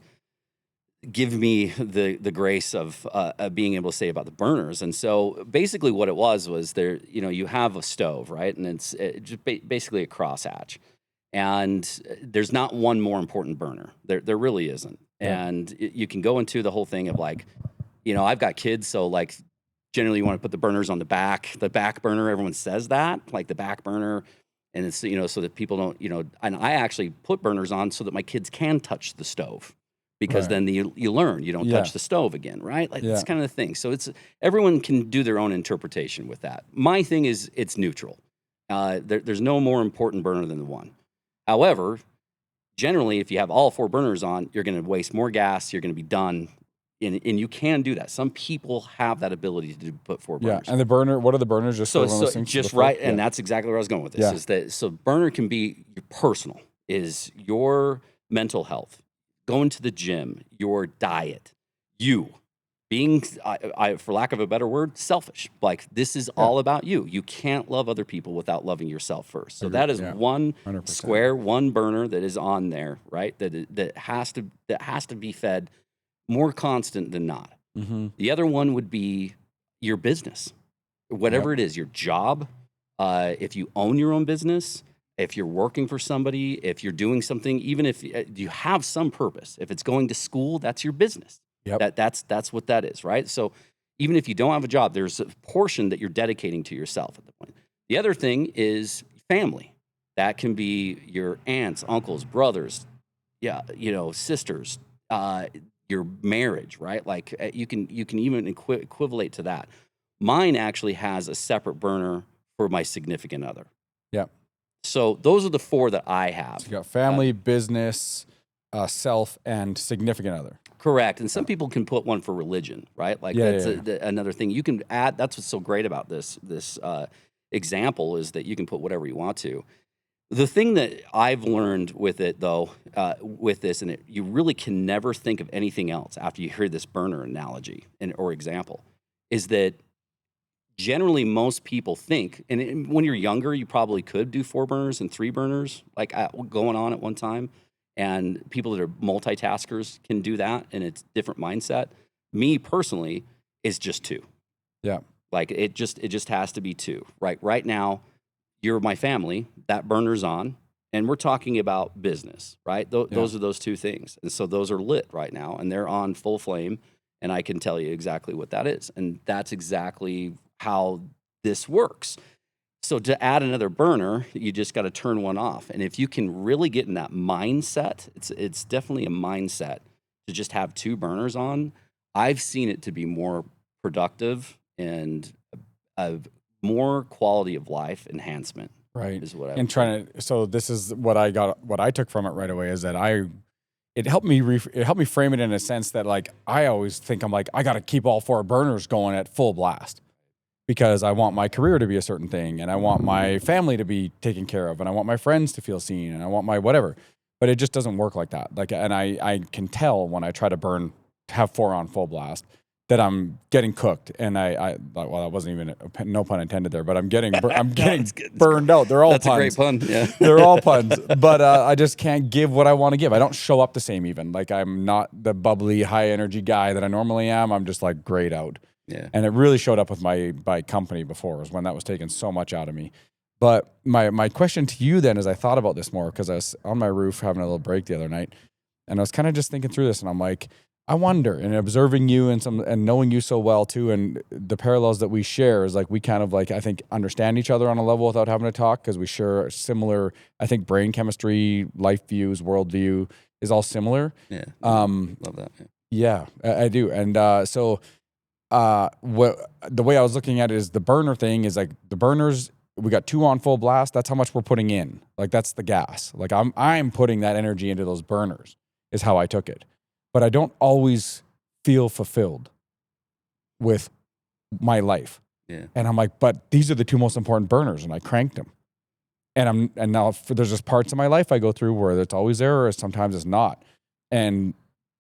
give me the grace of being able to say about the burners. And so basically what it was there, you have a stove, right? And it's just basically a crosshatch. And there's not one more important burner. There really isn't. Yeah. And you can go into the whole thing of like, I've got kids, so like generally you want to put the burners on the back burner. Everyone says that, like the back burner. And it's, so that people don't, and I actually put burners on so that my kids can touch the stove. Because then you learn, you don't touch the stove again, right? Like that's kind of the thing. So everyone can do their own interpretation with that. My thing is it's neutral. There's no more important burner than the one. However, generally, if you have all 4 burners on, you're going to waste more gas. You're going to be done, and you can do that. Some people have that ability to put 4 burners. Yeah, and the burner. What are the burners? Just so just right, and that's exactly where I was going with this. Is that so? Burner can be your personal, is your mental health. Going to the gym, your diet, you being, for lack of a better word, selfish. Like this is all about you. You can't love other people without loving yourself first. So that is 100%. Square, 1 burner that is on there, right? That has to be fed more constant than not. The other one would be your business, whatever it is, your job. If you own your own business, if you're working for somebody, if you're doing something, even if you have some purpose, if it's going to school, that's your business. Yep. That's what that is, right? So even if you don't have a job, there's a portion that you're dedicating to yourself at the point. The other thing is family. That can be your aunts, uncles, brothers, sisters, your marriage, right? Like you can even equivalate to that. Mine actually has a separate burner for my significant other. Yep. So those are the 4 that I have. So you got family, business, self, and significant other. Correct. And some people can put one for religion, right? Like that's another thing you can add. That's what's so great about this example is that you can put whatever you want to. The thing that I've learned with it, though, with this, and you really can never think of anything else after you hear this burner analogy or example, is that generally most people think, and when you're younger, you probably could do 4 burners and 3 burners, like going on at one time. And people that are multitaskers can do that, and it's different mindset. Me personally is just 2. Yeah. Like it just has to be 2. Right now, you're my family, that burner's on, and we're talking about business, right? Those are those 2 things. And so those are lit right now, and they're on full flame, and I can tell you exactly what that is. And that's exactly how this works. So to add another burner, you just got to turn one off. And if you can really get in that mindset, it's definitely a mindset to just have 2 burners on. I've seen it to be more productive and a more quality of life enhancement. Right. Is what I and trying to. So this is what I got. What I took from it right away is that it helped me frame it in a sense that like I always think I'm like I got to keep all 4 burners going at full blast. Because I want my career to be a certain thing, and I want my family to be taken care of, and I want my friends to feel seen, and I want my whatever. But it just doesn't work like that. Like, and I can tell when I try to have 4 on full blast, that I'm getting cooked, and that wasn't even no pun intended there, but I'm getting burned out. They're all That's puns. a great pun. Yeah, they're all puns. But I just can't give what I want to give. I don't show up the same even. Like I'm not the bubbly, high energy guy that I normally am. I'm just like grayed out. Yeah. And it really showed up with my company before, was when that was taking so much out of me. But my question to you then, as I thought about this more, because I was on my roof having a little break the other night, and I was kind of just thinking through this, and I'm like, I wonder, and observing you and knowing you so well too, and the parallels that we share is like we kind of like, I think, understand each other on a level without having to talk, because we share similar, I think, brain chemistry, life views, worldview is all similar. Yeah. Love that. Yeah, I do. And so the way I was looking at it is the burner thing is like the burners, we got 2 on full blast. That's how much we're putting in. Like that's the gas. Like I'm putting that energy into those burners is how I took it. But I don't always feel fulfilled with my life. Yeah. And I'm like, but these are the 2 most important burners, and I cranked them. And now there's just parts of my life I go through where it's always there, or sometimes it's not. And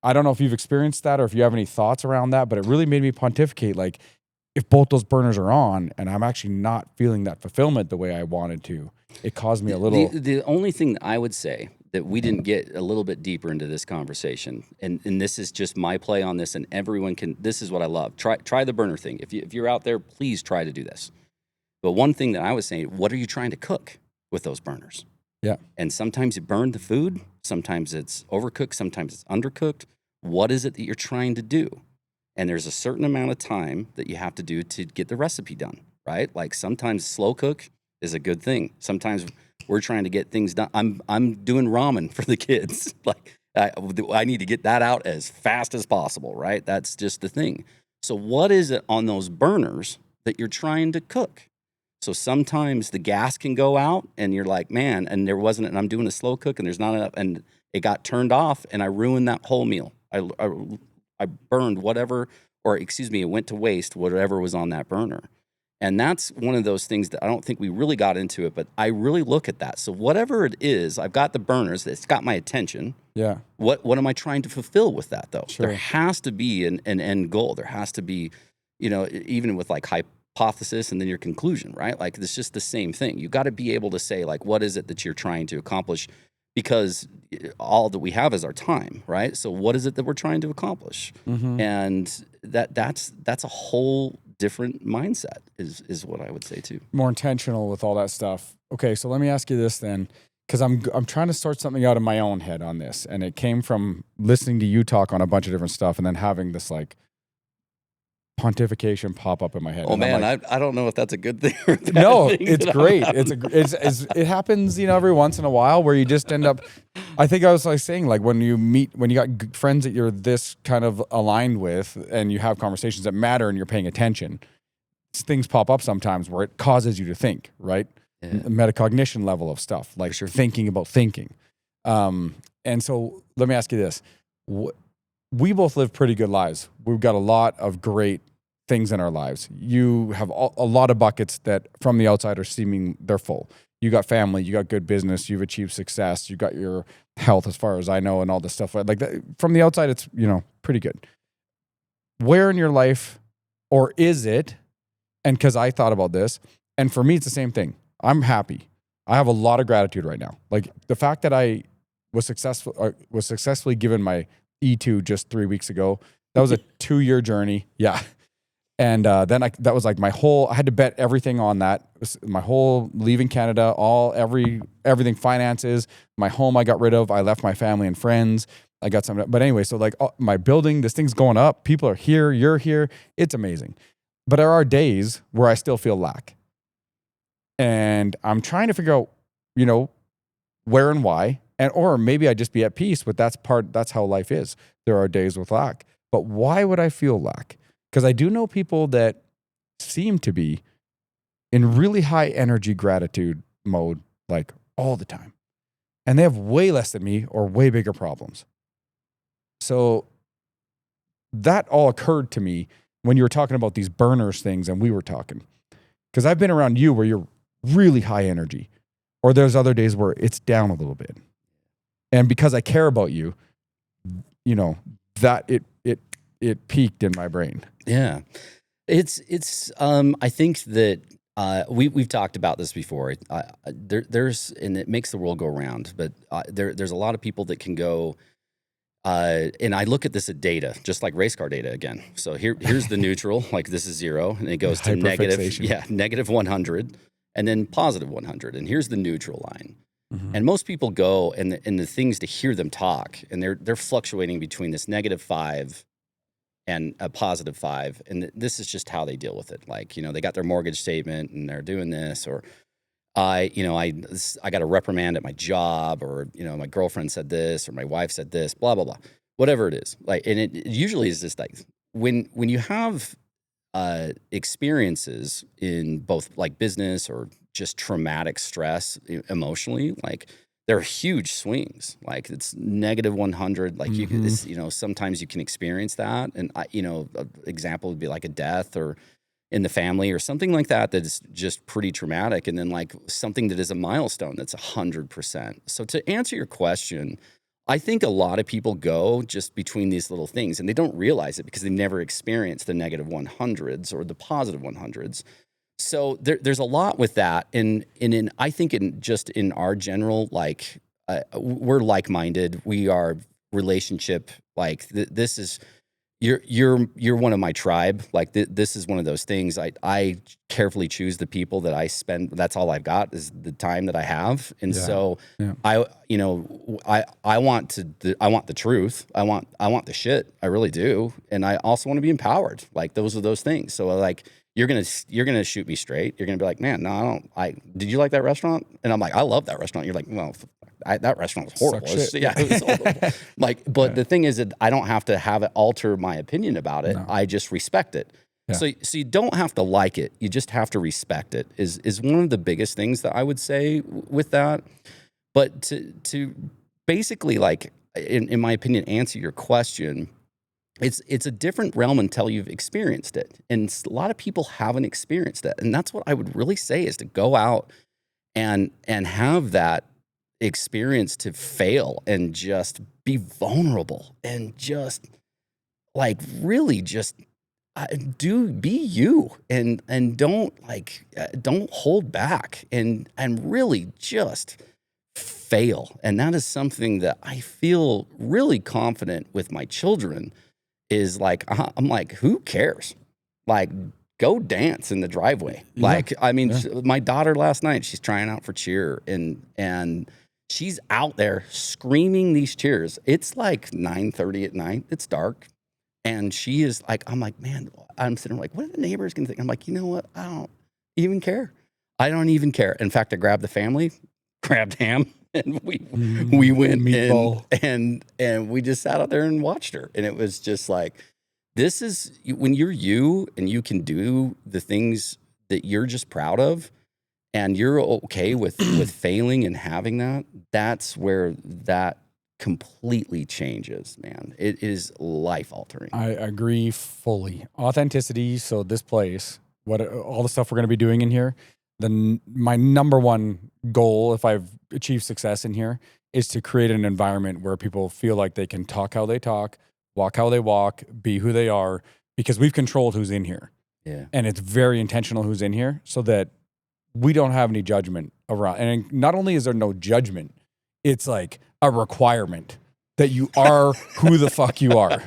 I don't know if you've experienced that or if you have any thoughts around that, but it really made me pontificate. Like, if both those burners are on and I'm actually not feeling that fulfillment the way I wanted to, it caused me a little. The only thing that I would say that we didn't get a little bit deeper into this conversation, and this is just my play on this, and everyone can. This is what I love. Try the burner thing. If you're out there, please try to do this. But one thing that I was saying, what are you trying to cook with those burners? Yeah. And sometimes you burn the food. Sometimes it's overcooked. Sometimes it's undercooked. What is it that you're trying to do? And there's a certain amount of time that you have to do to get the recipe done, right? Like sometimes slow cook is a good thing. Sometimes we're trying to get things done. I'm doing ramen for the kids. Like I need to get that out as fast as possible, right? That's just the thing. So what is it on those burners that you're trying to cook? So sometimes the gas can go out and you're like, man, and there wasn't, and I'm doing a slow cook and there's not enough, and it got turned off and I ruined that whole meal. I burned whatever, or excuse me, it went to waste, whatever was on that burner. And that's one of those things that I don't think we really got into it, but I really look at that. So whatever it is, I've got the burners, it's got my attention. Yeah. What am I trying to fulfill with that though? Sure. There has to be an end goal. There has to be, even with like hypothesis and then your conclusion, right? Like it's just the same thing. You got to be able to say like, what is it that you're trying to accomplish because all that we have is our time, right? So what is it that we're trying to accomplish? And that's a whole different mindset is what I would say too. More intentional with all that stuff. Okay, so let me ask you this then, because I'm trying to sort something out in my own head on this, and it came from listening to you talk on a bunch of different stuff, and then having this like pontification pop up in my head. Oh and I'm man, like, I don't know if that's a good thing or a bad no, thing it's that great. I'm It happens, every once in a while where you just end up. I think I was like saying, like when you got friends that you're this kind of aligned with, and you have conversations that matter, and you're paying attention. Things pop up sometimes where it causes you to think, right? Yeah. Metacognition level of stuff, like sure. thinking about thinking. And so let me ask you this. We both live pretty good lives. We've got a lot of great things in our lives. You have a lot of buckets that from the outside are seeming they're full. You got family, you got good business, you've achieved success, you got your health as far as I know and all this stuff. Like that, from the outside, it's, pretty good. Where in your life, or is it, and because I thought about this, and for me, it's the same thing. I'm happy. I have a lot of gratitude right now. Like the fact that I was successfully given my E2 just 3 weeks ago. That was a 2-year journey. Yeah. And then that was like I had to bet everything on that. My whole leaving Canada, everything, finances, my home I got rid of. I left my family and friends. I got some, but anyway, so like my building, this thing's going up. People are here. You're here. It's amazing. But there are days where I still feel lack. And I'm trying to figure out, where and why. Or maybe I just be at peace, but that's how life is. There are days with lack. But why would I feel lack? Because I do know people that seem to be in really high energy gratitude mode, like all the time. And they have way less than me or way bigger problems. So that all occurred to me when you were talking about these burners things and we were talking. Because I've been around you where you're really high energy, or there's other days where it's down a little bit. And because I care about you, that it peaked in my brain. Yeah. It's I think that we've talked about this before. There's and it makes the world go round, but there's a lot of people that can go and I look at this at data, just like race car data again. So here's the neutral, like this is 0, and it goes to negative 100, and then positive 100, and here's the neutral line. And most people go and the things to hear them talk, and they're fluctuating between this -5 and a +5, and this is just how they deal with it. Like they got their mortgage statement and they're doing this, or I got a reprimand at my job, or my girlfriend said this, or my wife said this, blah blah blah, whatever it is. Like, and it usually is just like when you have experiences in both like business or just traumatic stress emotionally, like there are huge swings. Like it's -100. Like you can, sometimes you can experience that, and an example would be like a death or in the family or something like that is just pretty traumatic, and then like something that is a milestone that's 100%. So to answer your question, I think a lot of people go just between these little things, and they don't realize it because they never experienced the -100s or the positive 100s. So there's a lot with that, and I think in our general, like we're like-minded, we are relationship, like this is. You're one of my tribe. Like this is one of those things. I carefully choose the people that I spend. That's all I've got is the time that I have. And so I want the truth. I want the shit. I really do. And I also want to be empowered. Like those are those things. So like you're gonna shoot me straight. You're gonna be like, man, no, I don't. Did you like that restaurant? And I'm like, I love that restaurant. You're like, well, that restaurant was horrible. It was horrible. Like, but the thing is that I don't have to have it alter my opinion about it. No. I just respect it. Yeah. So you don't have to like it. You just have to respect it. Is one of the biggest things that I would say with that. But to basically, like, in my opinion, answer your question, it's a different realm until you've experienced it. And a lot of people haven't experienced it. And that's what I would really say is to go out and have that experience, to fail and just be vulnerable and just like really just be you and don't hold back and really just fail. And that is something that I feel really confident with my children is like, I'm like, who cares? Like, go dance in the driveway. Yeah. Like, I mean, Yeah. my daughter last night, she's trying out for cheer and she's out there screaming these cheers. It's like 9:30 at night. It's dark. And she is like, I'm like, man, I'm sitting there like, what are the neighbors going to think? I'm like, you know what? I don't even care. I don't even care. In fact, I grabbed the family, grabbed ham, and we went Meatball. and we just sat out there and watched her. And it was just like, this is when you're you and you can do the things that you're just proud of and you're okay with failing and having that, that's where that completely changes, man. It is life altering. I agree fully. Authenticity. So this place, all the stuff we're going to be doing in here, my number one goal, if I've achieved success in here, is to create an environment where people feel like they can talk how they talk, walk how they walk, be who they are, because we've controlled who's in here. Yeah. And it's very intentional who's in here so that we don't have any judgment around. And not only is there no judgment, it's like a requirement that you are who the fuck you are.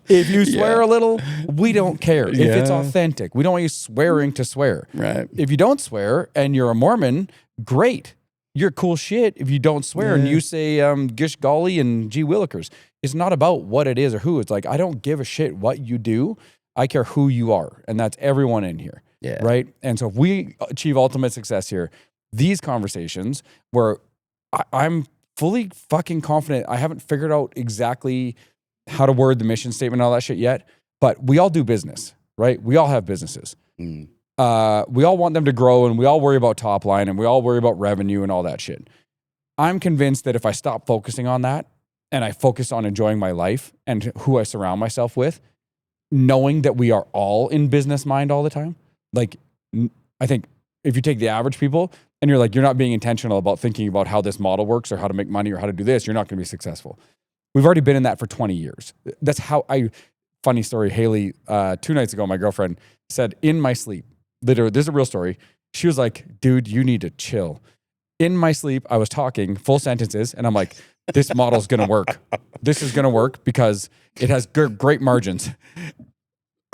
If you swear a little, we don't care. If it's authentic, we don't want you swearing to swear. Right. If you don't swear and you're a Mormon, great. You're cool shit if you don't swear and you say gish golly and gee willikers. It's not about what it is or who. It's like, I don't give a shit what you do. I care who you are. And that's everyone in here. Yeah. Right. And so if we achieve ultimate success here, these conversations where I'm fully fucking confident. I haven't figured out exactly how to word the mission statement and all that shit yet, but we all do business, right? We all have businesses. We all want them to grow and we all worry about top line and we all worry about revenue and all that shit. I'm convinced that if I stop focusing on that and I focus on enjoying my life and who I surround myself with, knowing that we are all in business mind all the time, like I think if you take the average people, and you're like, you're not being intentional about thinking about how this model works or how to make money or how to do this, you're not going to be successful. We've already been in that for 20 years. That's how funny story, Haley, 2 nights ago, my girlfriend said in my sleep, literally, this is a real story. She was like, dude, you need to chill. In my sleep, I was talking full sentences and I'm like, this model's going to work. This is going to work because it has great margins.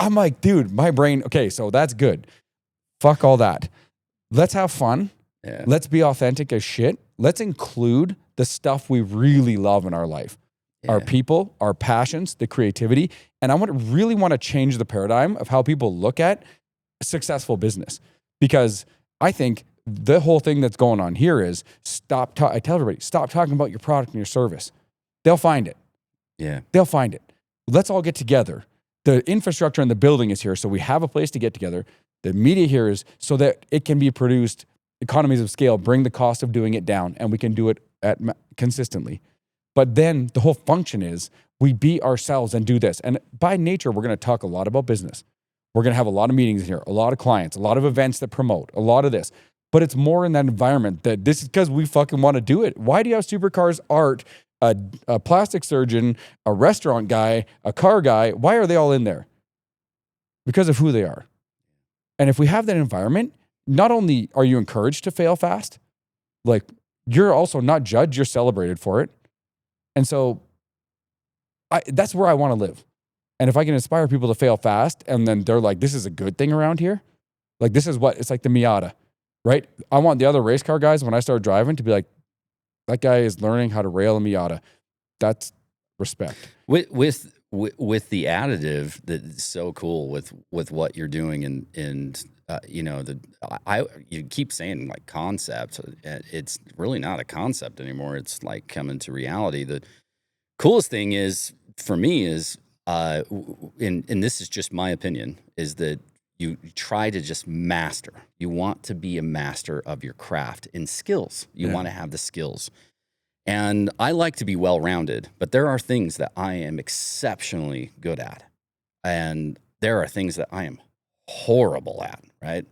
I'm like, dude, my brain, okay, so that's good. Fuck all that. Let's have fun. Yeah. Let's be authentic as shit. Let's include the stuff we really love in our life. Our people, our passions, the creativity. And I really want to change the paradigm of how people look at successful business. Because I think the whole thing that's going on here is I tell everybody, stop talking about your product and your service. They'll find it. Yeah. They'll find it. Let's all get together. The infrastructure and the building is here, so we have a place to get together. The media here is so that it can be produced. Economies of scale bring the cost of doing it down, and we can do it consistently. But then the whole function is we be ourselves and do this. And by nature, we're going to talk a lot about business. We're going to have a lot of meetings here, a lot of clients, a lot of events that promote, a lot of this. But it's more in that environment that this is because we fucking want to do it. Why do you have supercars, art, a plastic surgeon, a restaurant guy, a car guy? Why are they all in there? Because of who they are. And if we have that environment, not only are you encouraged to fail fast, like you're also not judged, you're celebrated for it. And so that's where I want to live. And if I can inspire people to fail fast and then they're like, this is a good thing around here. Like this is what, it's like the Miata, right? I want the other race car guys when I start driving to be like, that guy is learning how to rail a Miata. That's respect. With the additive that's so cool with what you're doing and you know, you keep saying like concept. It's really not a concept anymore. It's like coming to reality. The coolest thing is for me is and this is just my opinion, is that you try to just master. You want to be a master of your craft and skills. You want to have the skills. And I like to be well-rounded, but there are things that I am exceptionally good at. And there are things that I am horrible at, right?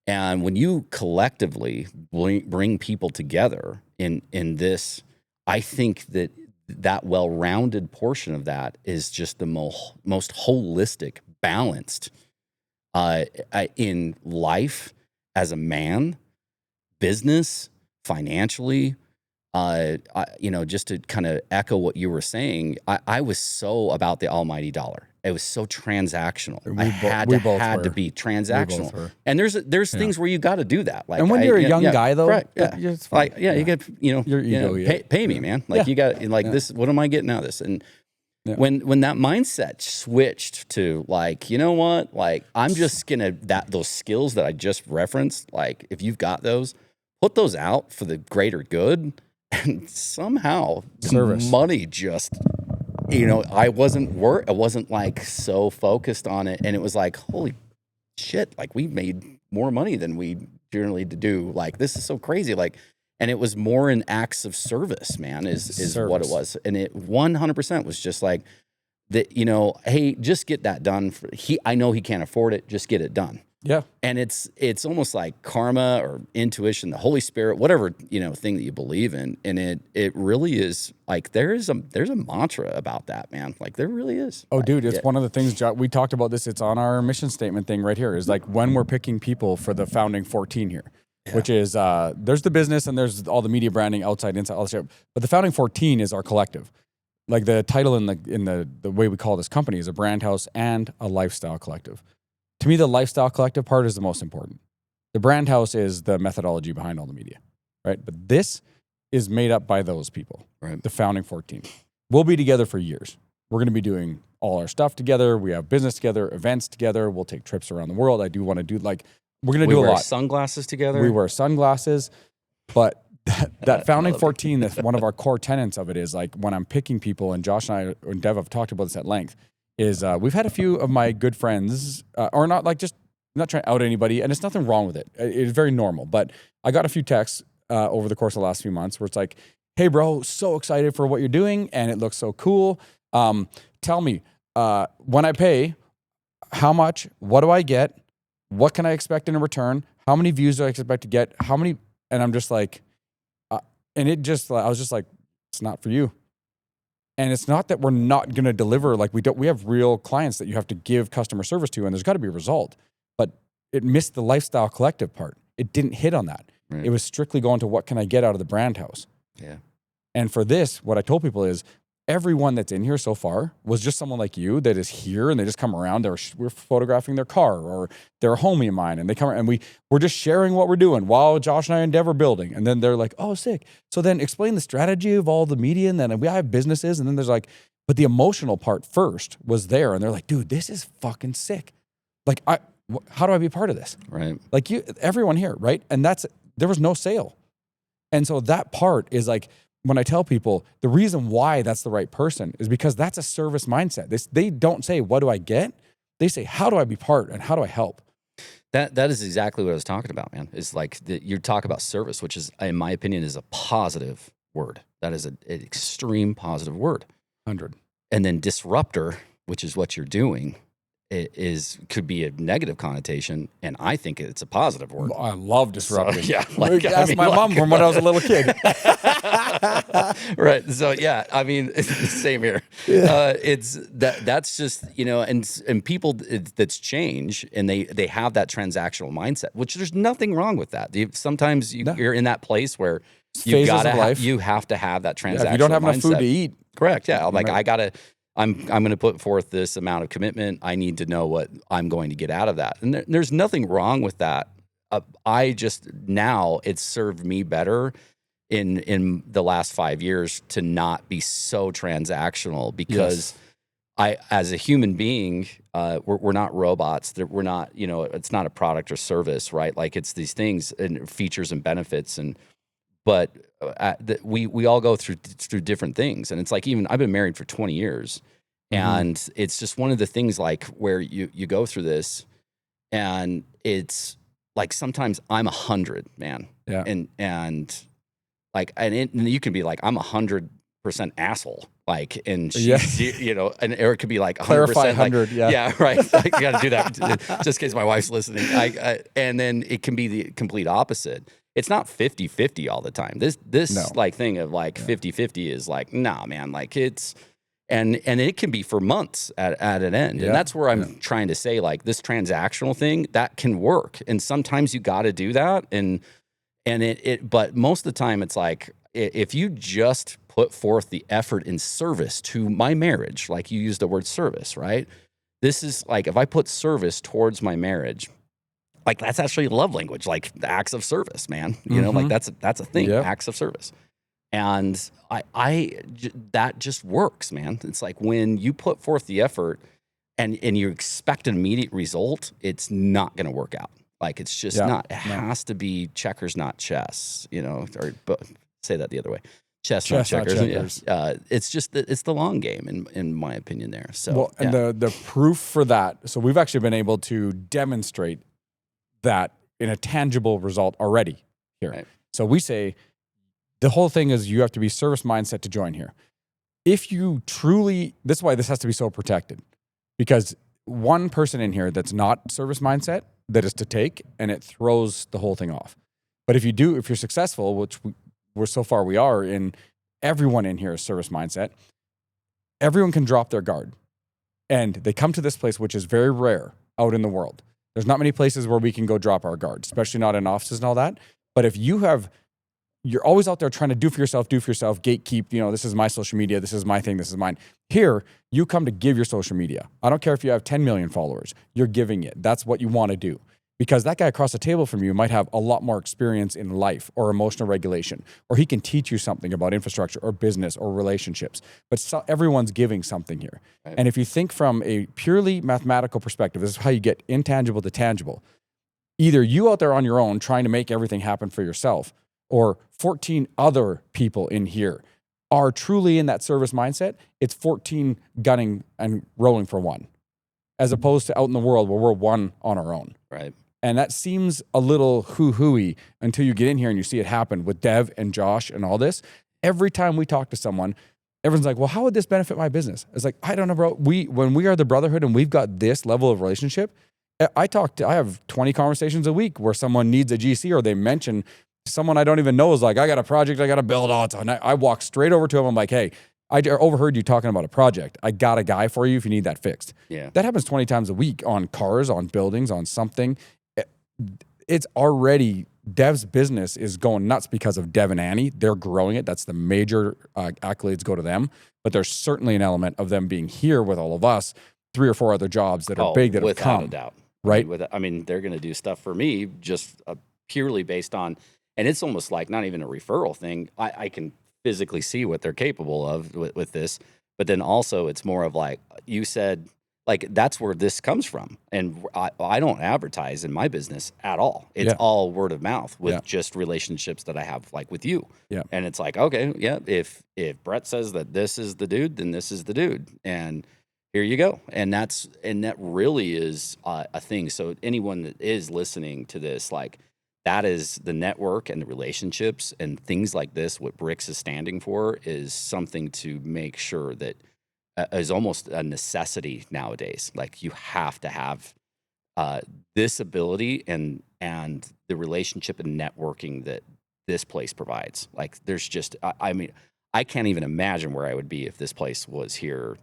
And when you collectively bring people together in this, I think that well-rounded portion of that is just the most holistic, balanced in life as a man, business, financially, just to kind of echo what you were saying, I was so about the almighty dollar. It was so transactional. I had to be transactional. And there's things where you got to do that. Like, and when you're a young guy, though, correct, it's fine. Like, you get, your ego, pay me, man. Like, you got this. What am I getting out of this? And when that mindset switched to like, you know what, like, I'm just gonna those skills that I just referenced. Like, if you've got those, put those out for the greater good. And somehow the money just, I wasn't like so focused on it. And it was like, holy shit, like we made more money than we generally do. Like, this is so crazy. Like, and it was more in acts of service, man, is what it was. And it 100% was just like that, hey, just get that done. I know he can't afford it. Just get it done. Yeah. And it's almost like karma or intuition, the Holy Spirit, whatever, thing that you believe in. And it really is like, there's a mantra about that, man. Like, there really is. Oh, dude, it's one of the things we talked about this. It's on our mission statement thing right here, is like when we're picking people for the founding 14 here, which is, there's the business and there's all the media branding outside, inside, all the shit. But the founding 14 is our collective. Like, the title in the way we call this company is a brand house and a lifestyle collective. To me, the lifestyle collective part is the most important. The brand house is the methodology behind all the media, right? But this is made up by those people, right? The founding 14. We'll be together for years. We're going to be doing all our stuff together. We have business together, events together. We'll take trips around the world. I do want to do, like, we're going to do a lot. We wear sunglasses together. We wear sunglasses. But that founding 14, that's one of our core tenets of it, is like, when I'm picking people, and Josh and I and Dev have talked about this at length, is we've had a few of my good friends, or not, like, just not trying to out anybody, and it's nothing wrong with it. It's very normal. But I got a few texts over the course of the last few months where it's like, hey, bro, so excited for what you're doing, and it looks so cool. Tell me, when I pay, how much? What do I get? What can I expect in return? How many views do I expect to get? How many? And I'm just like, I was just like, it's not for you. And it's not that we're not going to deliver. Like, we have real clients that you have to give customer service to, and there's got to be a result. But it missed the lifestyle collective part. It didn't hit on that. Right. It was strictly going to, what can I get out of the brand house? Yeah. And for this, what I told people is, everyone that's in here so far was just someone like you that is here, and they just come around. We're photographing their car, or they're a homie of mine, and they come and we're just sharing what we're doing while Josh and I endeavor building. And then they're like, oh, sick. So then explain the strategy of all the media, and then I have businesses, and then there's like, but the emotional part first was there, and they're like, dude, this is fucking sick. Like, how do I be part of this? Right. Like, everyone here, right? And there was no sale. And so that part is like, when I tell people, the reason why that's the right person is because that's a service mindset. They don't say, what do I get? They say, how do I be part, and how do I help? That is exactly what I was talking about, man. It's like you talk about service, which is, in my opinion, is a positive word. That is an extreme positive word. 100. And then disruptor, which is what you're doing, could be a negative connotation, and I think it's a positive word. I love disrupting. So, yeah, ask my mom from when I was a little kid. Right. So yeah, I mean, it's the same here. Yeah. That's just, and people, that's change, and they have that transactional mindset, which there's nothing wrong with that. Sometimes you're in that place where you have to have that transactional mindset. If you don't have enough food to eat. Correct. Yeah. Like, I'm going to put forth this amount of commitment. I need to know what I'm going to get out of that. And there's nothing wrong with that. Now it's served me better in the last 5 years to not be so transactional, because as a human being, we're not robots. We're not, it's not a product or service, right? Like, it's these things and features and benefits, but we all go through different things. And it's like, even I've been married for 20 years, and it's just one of the things, like, where you go through this, and it's like, sometimes I'm 100, man. Yeah. And like, and you can be like, I'm 100% asshole. Like, and she's, and or it could be like 100%. Clarify 100, like, yeah, right. You got to do that just in case my wife's listening. And then it can be the complete opposite. It's not 50-50 all the time. This like thing of like 50-50 is like, nah, man, like, it's, and it can be for months at an end. Yeah. And that's where I'm trying to say, like, this transactional thing, that can work. And sometimes you got to do that. And but most of the time it's like, if you just put forth the effort in service to my marriage, like you used the word service, right? This is like, if I put service towards my marriage, like that's actually love language, like the acts of service, man. You know, like that's a thing, Yep. acts of service. And that just works, man. It's like when you put forth the effort and you expect an immediate result, it's not going to work out. Like it's just not. It has to be checkers, not chess. You know, or say that the other way. Chess, not checkers. It's just it's the long game, in my opinion. There. So, and the proof for that. So we've actually been able to demonstrate that in a tangible result already here. Right. So we say the whole thing is you have to be service mindset to join here. If you truly, this is why this has to be so protected, because one person in here that's not service mindset, that is to take, and it throws the whole thing off. But if you're successful, which we're so far we are, and everyone in here is service mindset, everyone can drop their guard. And they come to this place, which is very rare out in the world. There's not many places where we can go drop our guard, especially not in offices and all that. But if you're always out there trying to do for yourself, gatekeep, this is my social media, this is my thing, this is mine. Here, you come to give your social media. I don't care if you have 10 million followers, you're giving it. That's what you want to do. Because that guy across the table from you might have a lot more experience in life or emotional regulation, or he can teach you something about infrastructure or business or relationships. But everyone's giving something here. Right. And if you think from a purely mathematical perspective, this is how you get intangible to tangible. Either you out there on your own trying to make everything happen for yourself, or 14 other people in here are truly in that service mindset. It's 14 gunning and rolling for one, as opposed to out in the world where we're one on our own. Right. And that seems a little hoo-hooey until you get in here and you see it happen with Dev and Josh and all this. Every time we talk to someone, everyone's like, well, how would this benefit my business? It's like, I don't know, bro. When we are the brotherhood and we've got this level of relationship, I have 20 conversations a week where someone needs a GC or they mention someone I don't even know is like, I got a project I got to build on. And I walk straight over to them. I'm like, hey, I overheard you talking about a project. I got a guy for you if you need that fixed. Yeah. That happens 20 times a week on cars, on buildings, on something. It's already, Dev's business is going nuts because of Dev and Annie. They're growing it. That's the major accolades go to them. But there's certainly an element of them being here with all of us, 3 or 4 other jobs that are big that have come. Without a doubt. Right? They're going to do stuff for me just purely based on, and it's almost like not even a referral thing. I can physically see what they're capable of with this. But then also it's more of like, you said, like that's where this comes from. And I don't advertise in my business at all. It's all word of mouth with just relationships that I have like with you. Yeah. And it's like, okay, if Brett says that this is the dude, then this is the dude. And here you go. And that really is a thing. So anyone that is listening to this, like that is the network and the relationships and things like this. What Bricks is standing for is something to make sure that is almost a necessity nowadays. Like you have to have this ability and the relationship and networking that this place provides. Like there's just, I can't even imagine where I would be if this place was here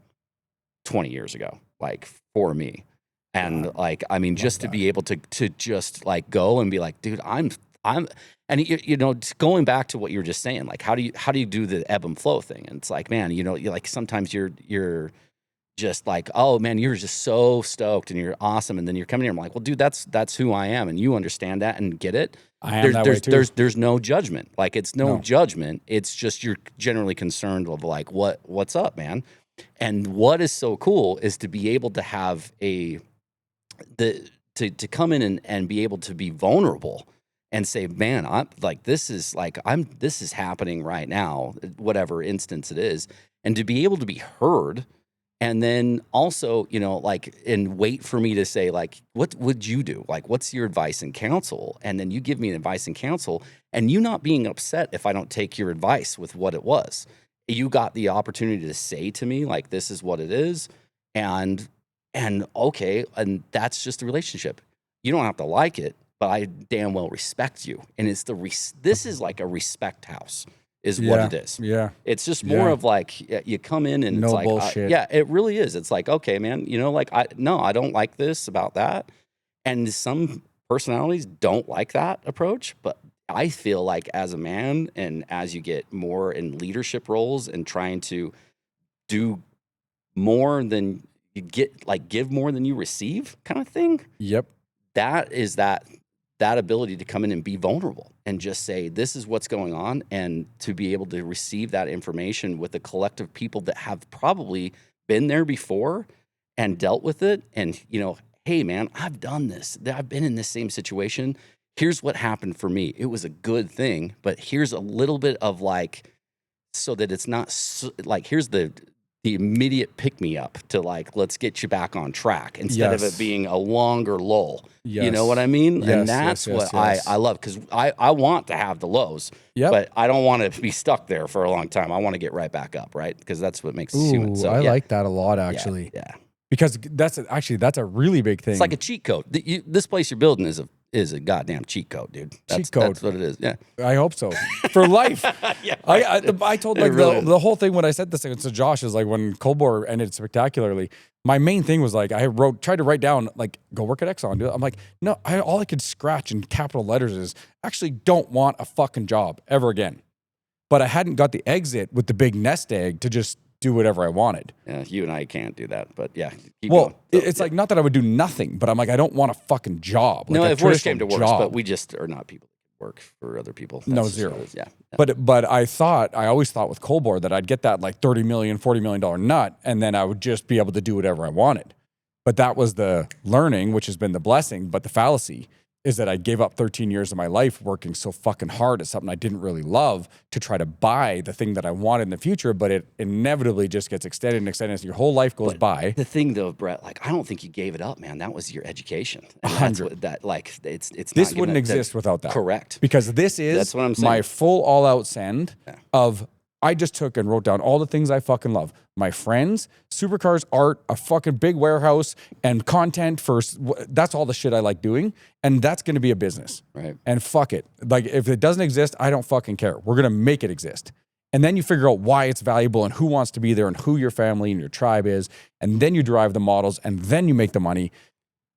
20 years ago, like for me. And just to be able to just like go and be like, dude, I'm, and just going back to what you were just saying, like, how do you do the ebb and flow thing? And it's like, man, you're like, sometimes you're just like, oh man, you're just so stoked and you're awesome. And then you're coming here. I'm like, well, dude, that's who I am. And you understand that and get it. I am that way too. There's no judgment. Like it's no judgment. It's just, you're generally concerned of like, what's up, man? And what is so cool is to be able to have to come in and be able to be vulnerable and say, man, I'm like, this is happening right now, whatever instance it is. And to be able to be heard. And then also, and wait for me to say, like, what would you do? Like, what's your advice and counsel? And then you give me an advice and counsel, and you not being upset if I don't take your advice with what it was. You got the opportunity to say to me, like, this is what it is. And okay, and that's just the relationship. You don't have to like it, but I damn well respect you. And it's this is like a respect house. Is what it is. Yeah. It's just more of like, you come in and it's like, bullshit. It really is. It's like, okay, man, I don't like this about that. And some personalities don't like that approach, but I feel like as a man, and as you get more in leadership roles and trying to do more than you get, like give more than you receive kind of thing, Yep. that is that ability to come in and be vulnerable and just say, this is what's going on, and to be able to receive that information with a collective people that have probably been there before and dealt with it. And, hey man, I've done this. I've been in this same situation. Here's what happened for me. It was a good thing, but here's a little bit of like, so that it's not like, here's the immediate pick me up to like, let's get you back on track instead of Yes. it being a longer lull. Yes. You know what I mean? Yes, And that's yes, what yes. I love, because I want to have the lows, Yep. but I don't want to be stuck there for a long time. I want to get right back up, right? Because that's what makes us human. Ooh, So I yeah, like that a lot, actually. yeah. Because that's a really big thing. It's like a cheat code. This place you're building is a goddamn cheat code, dude. Cheat code. That's what it is. Yeah. I hope so. For life. Yeah. I told like It really the whole thing when I said this to Josh is like when Cold War ended spectacularly, my main thing was like tried to write down like go work at Exxon. I'm like, no, all I could scratch in capital letters is actually don't want a fucking job ever again. But I hadn't got the exit with the big nest egg to just do whatever I wanted. Yeah, you and I can't do that, but yeah. Keep Well, going. it's like not that I would do nothing, but I'm like I don't want a fucking job. Like no, a if worse came to traditional worse, job. but we just are not people that work for other people. That's No, just zero. what it is. Yeah. But I always thought with Cold War that I'd get that like $30 million, $40 million nut, and then I would just be able to do whatever I wanted. But that was the learning, which has been the blessing. But the fallacy is that I gave up 13 years of my life working so fucking hard at something I didn't really love to try to buy the thing that I wanted in the future. But it inevitably just gets extended and extended as your whole life goes by. The thing though, Brett, like I don't think you gave it up, man. That was your education. And that's 100. what that like it's This not wouldn't exist without that. Correct. Because this is That's what I'm saying. my full all-out send Yeah. of I just took and wrote down all the things I fucking love. My friends, supercars, art, a fucking big warehouse, and content that's all the shit I like doing. And that's going to be a business. Right. And fuck it. Like if it doesn't exist, I don't fucking care. We're going to make it exist. And then you figure out why it's valuable and who wants to be there and who your family and your tribe is. And then you drive the models and then you make the money.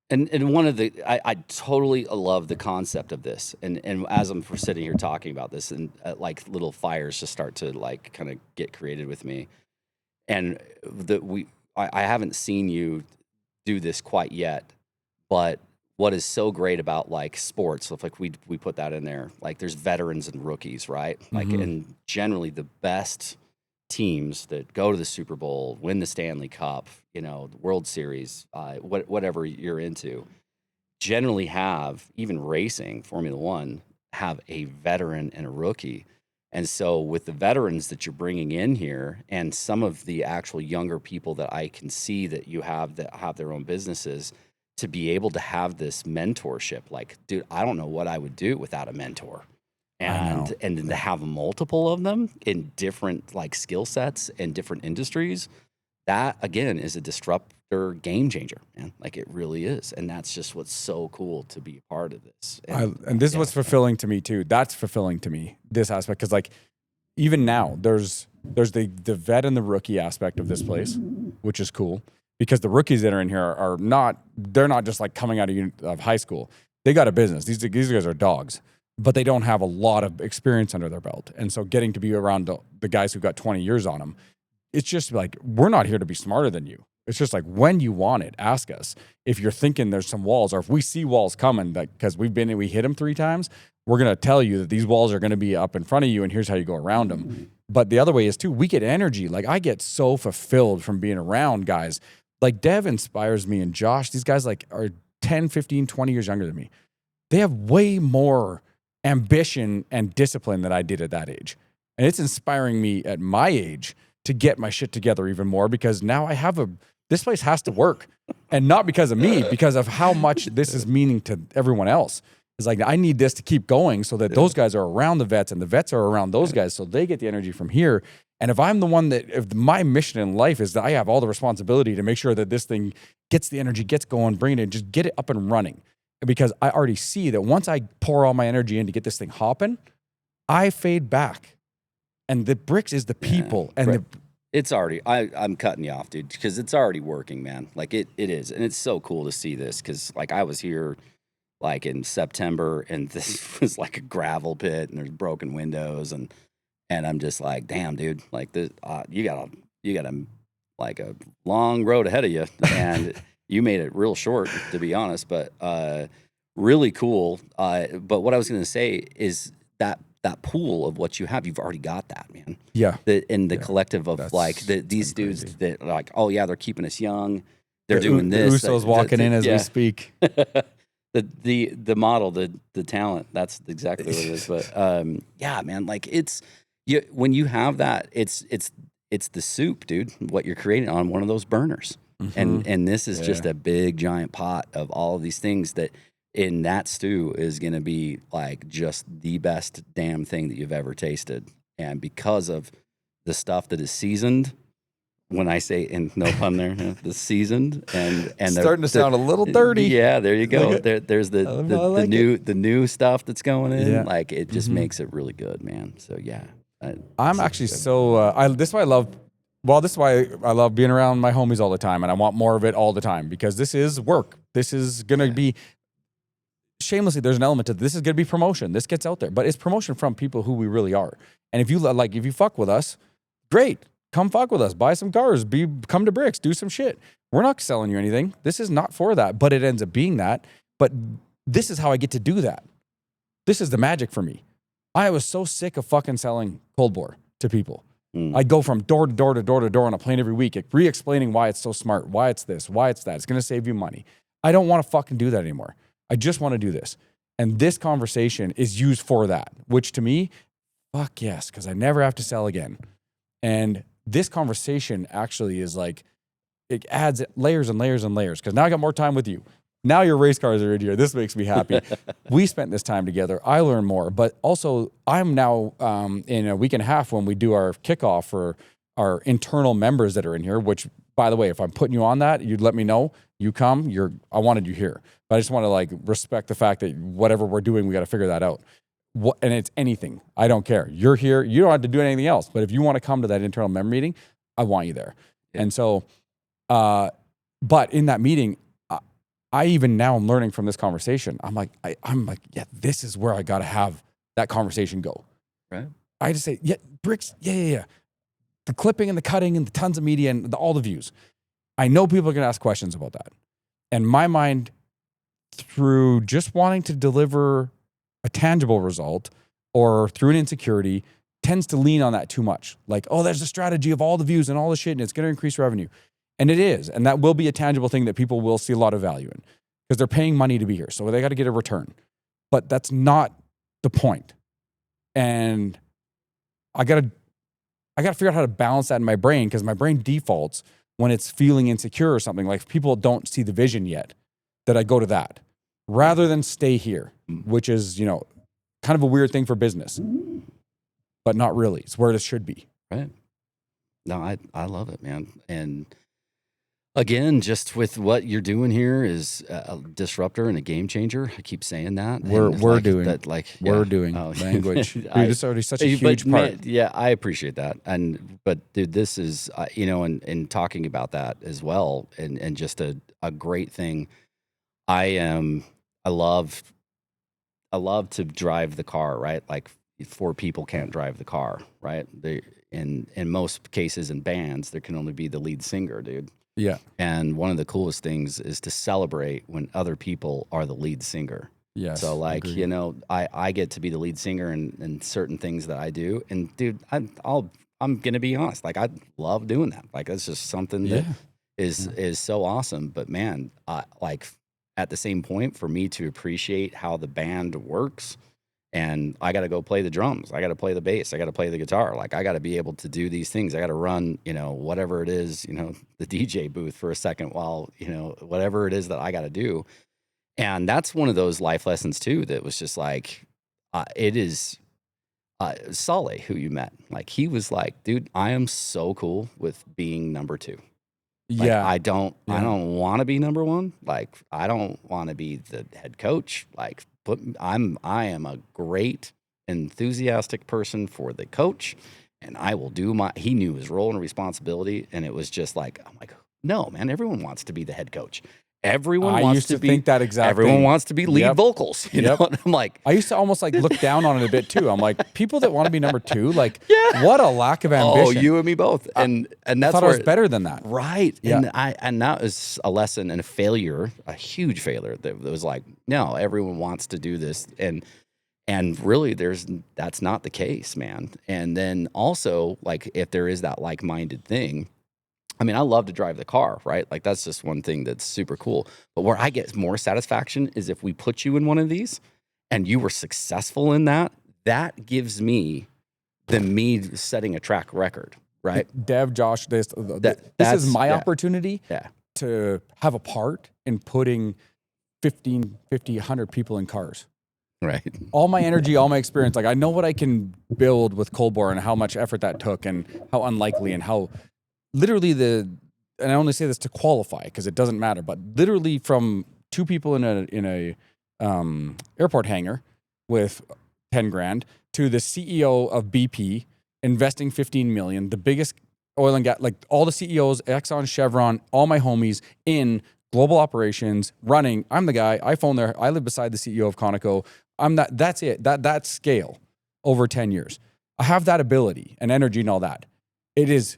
And one of the I totally love the concept of this, and as I'm sitting here talking about this, and like little fires just start to like kind of get created with me, and I haven't seen you do this quite yet, but what is so great about like sports, if like we put that in there, like there's veterans and rookies, right? Like and generally the best teams that go to the Super Bowl, win the Stanley Cup, the World Series, whatever you're into, generally have, even racing, Formula One, have a veteran and a rookie. And so with the veterans that you're bringing in here and some of the actual younger people that I can see that you have that have their own businesses, to be able to have this mentorship, like, dude, I don't know what I would do without a mentor. And then to have multiple of them in different like skill sets and different industries, that again is a disruptor game changer, man. Like it really is. And that's just what's so cool to be a part of this. And this is what's fulfilling to me too. That's fulfilling to me, this aspect. Cause like even now there's the vet and the rookie aspect of this place, which is cool because the rookies that are in here they're not just like coming out of high school. They got a business. These guys are dogs, but they don't have a lot of experience under their belt. And so getting to be around the guys who've got 20 years on them, it's just like, we're not here to be smarter than you. It's just like, when you want it, ask us. If you're thinking there's some walls, or if we see walls coming, because we hit them 3 times, we're going to tell you that these walls are going to be up in front of you and here's how you go around them. But the other way is too, we get energy. Like I get so fulfilled from being around guys. Like Dev inspires me and Josh, these guys like are 10, 15, 20 years younger than me. They have way more ambition and discipline than I did at that age. And it's inspiring me at my age to get my shit together even more because now this place has to work. And not because of me, because of how much this is meaning to everyone else. It's like, I need this to keep going so that those guys are around the vets and the vets are around those guys so they get the energy from here. And if I'm the one if my mission in life is that I have all the responsibility to make sure that this thing gets the energy, gets going, bring it in, just get it up and running. Because I already see that once I pour all my energy in to get this thing hopping, I fade back. And the bricks is the people. And it's already, I'm cutting you off, dude, because it's already working, man. Like it is. And it's so cool to see this because like I was here like in September, and this was like a gravel pit, and there's broken windows, and I'm just like, damn, dude, like this, you got a like a long road ahead of you, and you made it real short, to be honest, but really cool. But what I was going to say is that pool of what you have, you've already got that, man. Yeah. The collective of these dudes crazy. that are like, oh yeah, they're keeping us young. They're The doing this. Usos walking in as we speak. The model, the talent, that's exactly what it is. But yeah, man, like when you have that, it's the soup, dude, what you're creating on one of those burners. And this is just a big giant pot of all of these things that in that stew is going to be like just the best damn thing that you've ever tasted. And because of the stuff that is seasoned, when I say, and no pun there, the seasoned and starting to sound a little dirty. Yeah, there you go. There's the new stuff that's going in. Yeah. Like it just makes it really good, man. So yeah, I'm actually so this is why I love. Well, this is why I love being around my homies all the time, and I want more of it all the time because this is work. This is gonna be. Shamelessly, there's an element to this is going to be promotion. This gets out there, but it's promotion from people who we really are. And if you fuck with us, great. Come fuck with us. Buy some cars. Come to Bricks. Do some shit. We're not selling you anything. This is not for that, but it ends up being that. But this is how I get to do that. This is the magic for me. I was so sick of fucking selling cold bore to people. I go from door to door to door to door on a plane every week, re-explaining why it's so smart, why it's this, why it's that. It's going to save you money. I don't want to fucking do that anymore. I just want to do this. And this conversation is used for that, which to me, fuck yes, because I never have to sell again. And this conversation actually is like, it adds layers and layers and layers because now I got more time with you. Now your race cars are in here. This makes me happy. We spent this time together. I learn more, but also I'm now in a week and a half when we do our kickoff for our internal members that are in here, which by the way, if I'm putting you on that, you'd let me know. You come, I wanted you here. But I just want to like respect the fact that whatever we're doing, we got to figure that out. And it's anything. I don't care. You're here. You don't have to do anything else. But if you want to come to that internal member meeting, I want you there. Yeah. And so, but in that meeting, I even now am learning from this conversation. I'm like, yeah, this is where I got to have that conversation go. Right. I just say, yeah, Bricks, yeah. The clipping and the cutting and the tons of media and all the views. I know people are going to ask questions about that. And my mind, through just wanting to deliver a tangible result or through an insecurity, tends to lean on that too much. Like, oh, there's a strategy of all the views and all the shit, and it's going to increase revenue. And it is. And that will be a tangible thing that people will see a lot of value in because they're paying money to be here. So they got to get a return. But that's not the point. And I got to figure out how to balance that in my brain because my brain defaults when it's feeling insecure or something. Like if people don't see the vision yet, that I go to that rather than stay here, which is, kind of a weird thing for business, but not really. It's where it should be. Right. No, I love it, man. And again, just with what you're doing here is a disruptor and a game changer. I keep saying that. We're doing language. Dude, I, it's already such a huge part. Man, I appreciate that. But dude, this is, in talking about that as well, and just a great thing. I love to drive the car, right? Like 4 people can't drive the car, right? In most cases in bands, there can only be the lead singer, dude. Yeah. And one of the coolest things is to celebrate when other people are the lead singer. Yes. So like, agreed. I get to be the lead singer in certain things that I do. And dude, I'm going to be honest. Like I love doing that. Like that's just something that is so awesome. But man, like at the same point for me to appreciate how the band works, and I got to go play the drums. I got to play the bass. I got to play the guitar. Like I got to be able to do these things. I got to run, whatever it is, the DJ booth for a second while, whatever it is that I got to do. And that's one of those life lessons too, that was just like, it is Sully who you met. Like he was like, dude, I am so cool with being number 2. Like, yeah. I don't want to be number 1. Like I don't want to be the head coach. Like I am a great, enthusiastic person for the coach, and I will do he knew his role and responsibility, and it was just like, I'm like, no, man, everyone wants to be the head coach. everyone I wants used to be, think that exact everyone thing. wants to be lead Yep. vocals, you Yep. know? And I'm like, I used to almost like look down on it a bit too. I'm like, people that want to be number 2, like, Yeah. what a lack of oh, ambition. you and me both. And I that's thought I where was better than that. right. Yeah. And that was a lesson and a failure, a huge failure that was like, no, everyone wants to do this. And really that's not the case, man. And then also, like, if there is that like-minded thing, I mean, I love to drive the car, right? Like, that's just one thing that's super cool. But where I get more satisfaction is if we put you in one of these and you were successful in that, that gives me me setting a track record, right? Dev, Josh, this That's is my opportunity Yeah. to have a part in putting 15, 50, 100 people in cars. Right. All my energy, all my experience, like I know what I can build with cold bore and how much effort that took and how unlikely and how literally and I only say this to qualify because it doesn't matter, but literally from 2 people in a airport hangar with 10 grand to the CEO of BP investing 15 million, the biggest oil and gas, like all the CEOs, Exxon, Chevron, all my homies in global operations running. I'm the guy. I phone there. I live beside the CEO of Conoco. That's it. That scale over 10 years. I have that ability and energy and all that. It is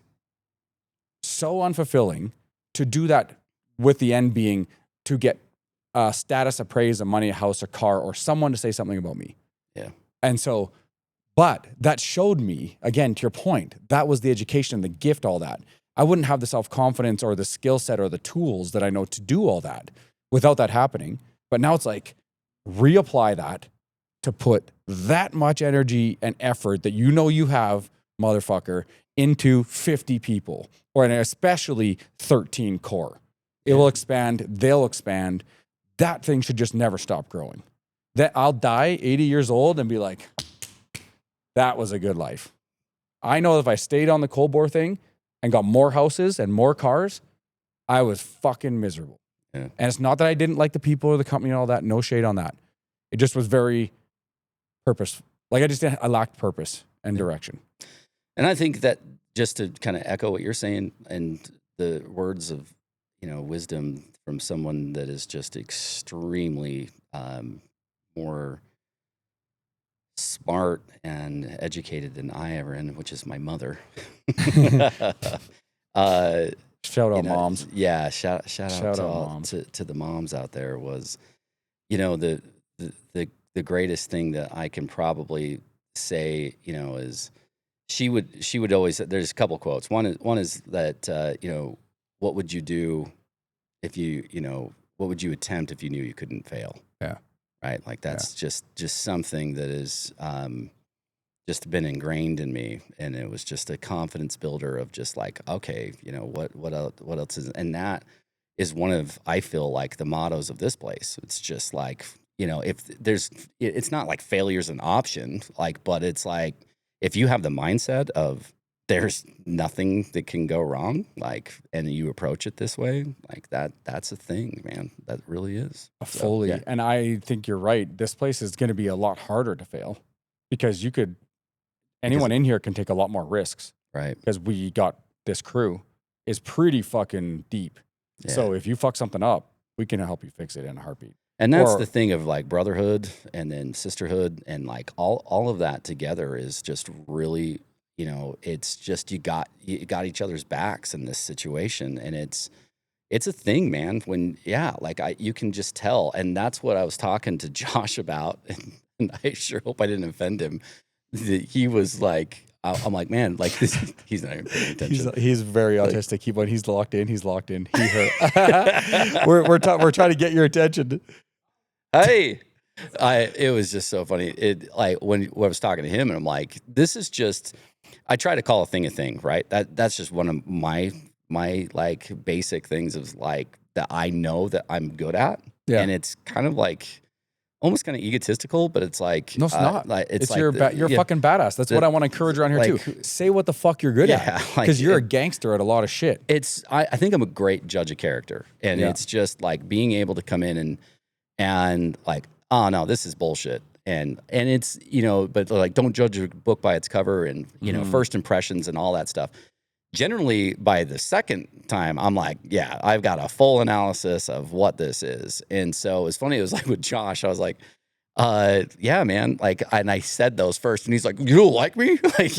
so unfulfilling to do that with the end being to get status, appraise, a money, a house, a car, or someone to say something about me. Yeah. And so, but that showed me, again, to your point, that was the education, the gift, all that. I wouldn't have the self-confidence or the skill set or the tools that I know to do all that without that happening. But now it's like, reapply that to put that much energy and effort that you know you have, motherfucker, into 50 people, or especially 13 core. It will expand. They'll expand. That thing should just never stop growing. That I'll die 80 years old and be like, that was a good life. I know if I stayed on the cold bore thing and got more houses and more cars, I was fucking miserable. Yeah. And it's not that I didn't like the people or the company and all that. No shade on that. It just was very purposeful. Like I lacked purpose and direction. And I think that just to kind of echo what you're saying and the words of, wisdom from someone that is just extremely more smart and educated than I ever am, which is my mother. Shout out moms. Yeah, shout out to moms. To the moms out there was, the greatest thing that I can probably say, is she would always, there's a couple quotes. One is that what would you do if what would you attempt if you knew you couldn't fail? Yeah. Right. Like that's just something that is just been ingrained in me, and it was just a confidence builder of just like, okay, what else is, and that is one of, I feel like, the mottos of this place. It's just like, it's not like failure's an option, like, but it's like, if you have the mindset of there's nothing that can go wrong, like, and you approach it this way, like that's a thing, man. That really is. Fully. Yeah. And I think you're right. This place is going to be a lot harder to fail because anyone in here can take a lot more risks. Right. Because we got this crew is pretty fucking deep. Yeah. So if you fuck something up, we can help you fix it in a heartbeat. And that's the thing of like brotherhood and then sisterhood and like all of that together is just really, it's just you got each other's backs in this situation, and it's a thing, man. When you can just tell, and that's what I was talking to Josh about, and I sure hope I didn't offend him. He was like, I'm like, man, like this, he's not even paying attention. He's very autistic. He's locked in. He's locked in. He hurt. we're trying to get your attention. Hey, it was just so funny. It like when I was talking to him, and I'm like, this is just, I try to call a thing, right? That's just one of my like basic things of like that I know that I'm good at. Yeah. And it's kind of like almost kind of egotistical, but it's like, no, it's not. Like, it's like you're fucking badass. That's what I want to encourage around here too. Say what the fuck you're good at, because you're a gangster at a lot of shit. I think I'm a great judge of character, and it's just like being able to come in and like, oh no, this is bullshit. And it's, but like, don't judge a book by its cover, and, first impressions and all that stuff. generally by the second time, I'm like, yeah, I've got a full analysis of what this is. And so it's funny. It was like with Josh, I was like, yeah, man. Like, and I said those first, and he's like, "You don't like me?" Like,